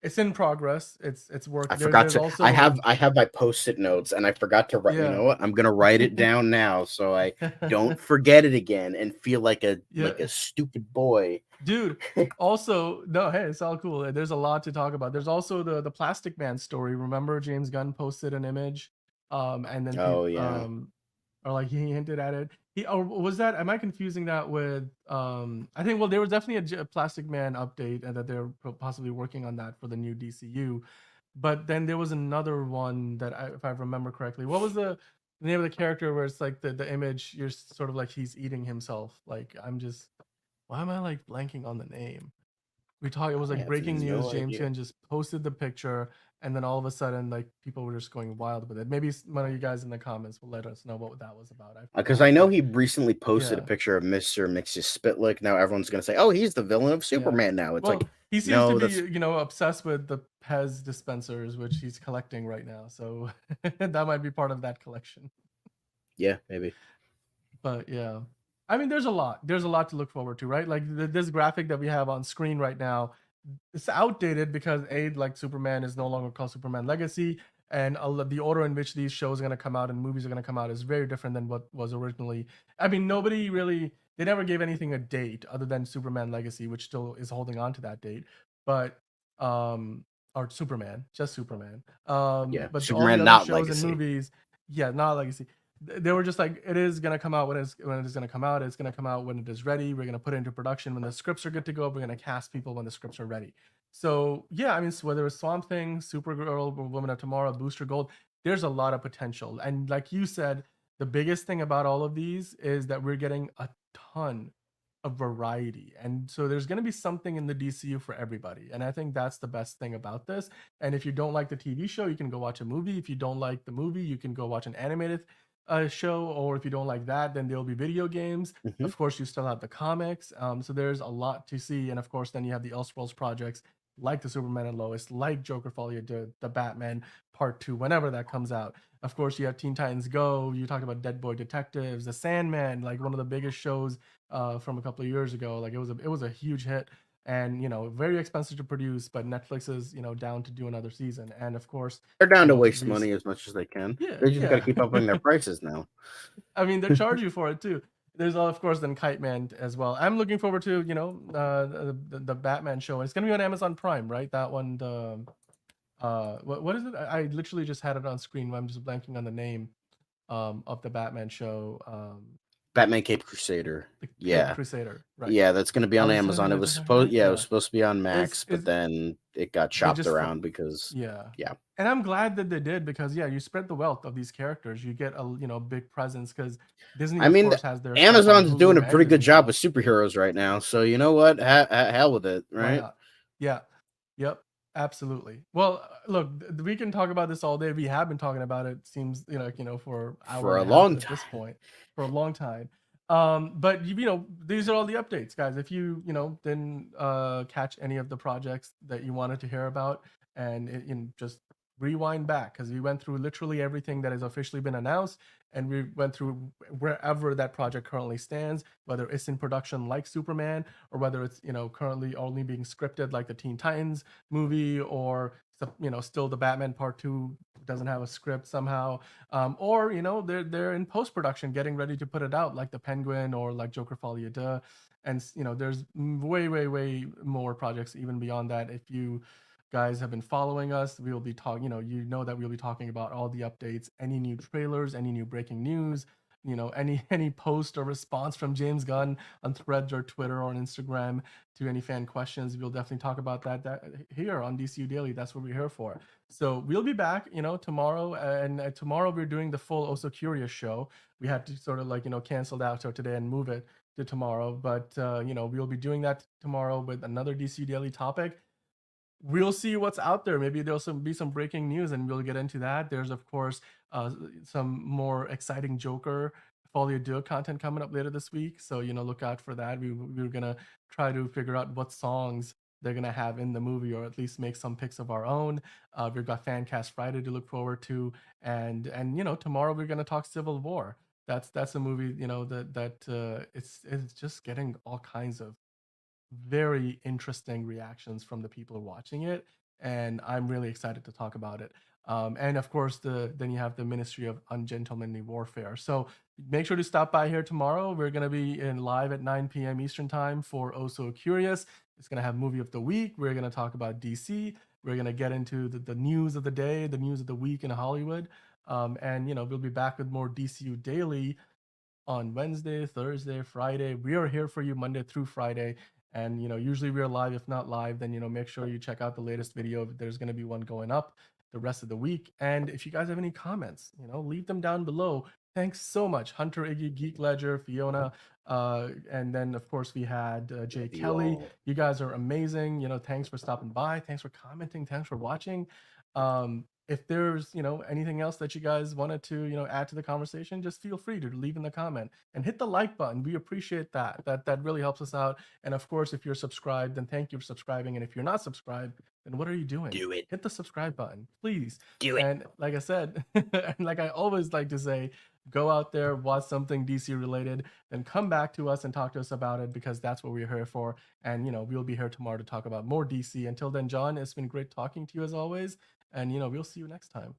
it's in progress. It's work I there. forgot There's to. also I have my post-it notes, and I forgot to write. You yeah. know what? I'm gonna write it down now, so I don't forget it again and feel like Yeah. a stupid boy. Dude, also, no, hey, it's all cool. There's a lot to talk about. There's also the Plastic Man story. Remember, James Gunn posted an image, and then Oh people, yeah. or like he hinted at it. Or was that? Am I confusing that with? I think, well, there was definitely a Plastic Man update, and that they're possibly working on that for the new DCU. But then there was another one that, if I remember correctly, what was the name of the character where it's like the image? You're sort of like he's eating himself. Like, I'm just, why am I like blanking on the name? It was I like have breaking news. no James idea. Gunn just posted the picture, and then all of a sudden, like, people were just going wild with it. Maybe one of you guys in the comments will let us know what that was about. I Because forgot, I know but he recently posted a yeah, picture of Mr. Mix's Spitlick. Now everyone's gonna say, "Oh, he's the villain of yeah. Superman." Now it's like, Well, he seems to no, be, that's obsessed with the Pez dispensers, which he's collecting right now. So that might be part of that collection. yeah, maybe. But yeah, I mean, there's a lot. There's a lot to look forward to, right? Like, this graphic that we have on screen right now, it's outdated because, like, Superman is no longer called Superman Legacy, and the order in which these shows are going to come out and movies are going to come out is very different than what was originally. I mean, nobody really, they never gave anything a date other than Superman Legacy, which still is holding on to that date, but or Superman, just Superman. Yeah, But all the Superman other not shows and legacy. movies, yeah, not Legacy. They were just like, it is gonna come out when it is gonna come out. It's gonna come out when it is ready. We're gonna put it into production when the scripts are good to go. We're gonna cast people when the scripts are ready. So yeah, I mean, so whether it's Swamp Thing, Supergirl, Woman of Tomorrow, Booster Gold, there's a lot of potential. And like you said, the biggest thing about all of these is that we're getting a ton of variety. And so there's going to be something in the DCU for everybody. And I think that's the best thing about this. And if you don't like the TV show, you can go watch a movie. If you don't like the movie, you can go watch an animated show. Or if you don't like that, then there'll be video games. Hmm. Of course, you still have the comics. So there's a lot to see. And of course, then you have the Elseworlds projects like the Superman and Lois, like Joker Folie, the Batman Part 2, whenever that comes out. Of course, you have Teen Titans Go. You talked about Dead Boy Detectives, The Sandman, like one of the biggest shows from a couple of years ago. Like, it was a huge hit, and very expensive to produce, but Netflix is down to do another season. And of course, They're down to waste we money as much as they can. yeah, They just got to yeah. keep upping their prices now. I mean, they charge you for it too. There's, of course, then Kite Man as well. I'm looking forward to the Batman show. It's gonna be on Amazon Prime, right? That one. The what is it? I literally just had it on screen. I'm just blanking on the name of the Batman show. Batman Cape Crusader. The Cape Yeah, Crusader, right? yeah, that's going to be I on was Amazon. It was supposed, right. yeah, it was Yeah. supposed to be on Is Max, but is then it got they chopped just around because, yeah. yeah. And I'm glad that they did, because yeah, you spread the wealth of these characters. You get a big presence, because Disney, I of mean, course, has their stuff on Amazon's doing a Hulu and pretty good Disney job with Plus. superheroes right now. So you know what? Hell with it, Why right? not? Yeah. Yep. Absolutely. Well, look, we can talk about this all day. We have been talking about it, seems, for hour For and a a half long at this time. point, for a long time. But these are all the updates, guys. If you didn't catch any of the projects that you wanted to hear about, and just rewind back, because we went through literally everything that has officially been announced, and we went through wherever that project currently stands, whether it's in production like Superman, or whether it's currently only being scripted like the Teen Titans movie, or still the Batman Part 2 doesn't have a script somehow, or they're in post production getting ready to put it out, like the Penguin or like Joker Folie de. And there's way more projects even beyond that. If you guys have been following us, we will be talking, you know that we'll be talking about all the updates, any new trailers, any new breaking news, any post or response from James Gunn on Threads or Twitter or on Instagram to any fan questions. We'll definitely talk about that here on DCU Daily. That's what we're here for. So we'll be back, tomorrow. And tomorrow we're doing the full Also Curious show. We had to sort of like, cancel that show today and move it to tomorrow. But, we'll be doing that tomorrow with another DCU Daily topic. We'll see what's out there. Maybe there'll be some breaking news, and we'll get into that. There's of course some more exciting Joker Folie à Deux content coming up later this week, so look out for that. We're gonna try to figure out what songs they're gonna have in the movie, or at least make some picks of our own. We've got Fancast Friday to look forward to, and tomorrow we're gonna talk Civil War. That's a movie it's just getting all kinds of very interesting reactions from the people watching it, and I'm really excited to talk about it. And of course, then you have the Ministry of Ungentlemanly Warfare. So make sure to stop by here tomorrow. We're gonna be in live at 9 p.m. Eastern time for Oh So Curious. It's gonna have movie of the week. We're gonna talk about DC. We're gonna get into the news of the day, the news of the week in Hollywood. And we'll be back with more DCU Daily on Wednesday, Thursday, Friday. We are here for you Monday through Friday. And usually we're live. If not live, then make sure you check out the latest video. There's going to be one going up the rest of the week. And if you guys have any comments, leave them down below. Thanks so much, Hunter, Iggy, Geek Ledger, Fiona, and then of course we had Jay Love you Kelly. all. You guys are amazing. Thanks for stopping by. Thanks for commenting. Thanks for watching. If there's anything else that you guys wanted to add to the conversation, just feel free to leave in the comment and hit the like button. We appreciate that really helps us out. And of course, if you're subscribed, then thank you for subscribing. And if you're not subscribed, then what are you doing? Do it. Hit the subscribe button, please. Do it. And like I said, and like I always like to say, go out there, watch something DC related, then come back to us and talk to us about it, because that's what we're here for. And we'll be here tomorrow to talk about more DC. Until then, John, it's been great talking to you as always. And we'll see you next time.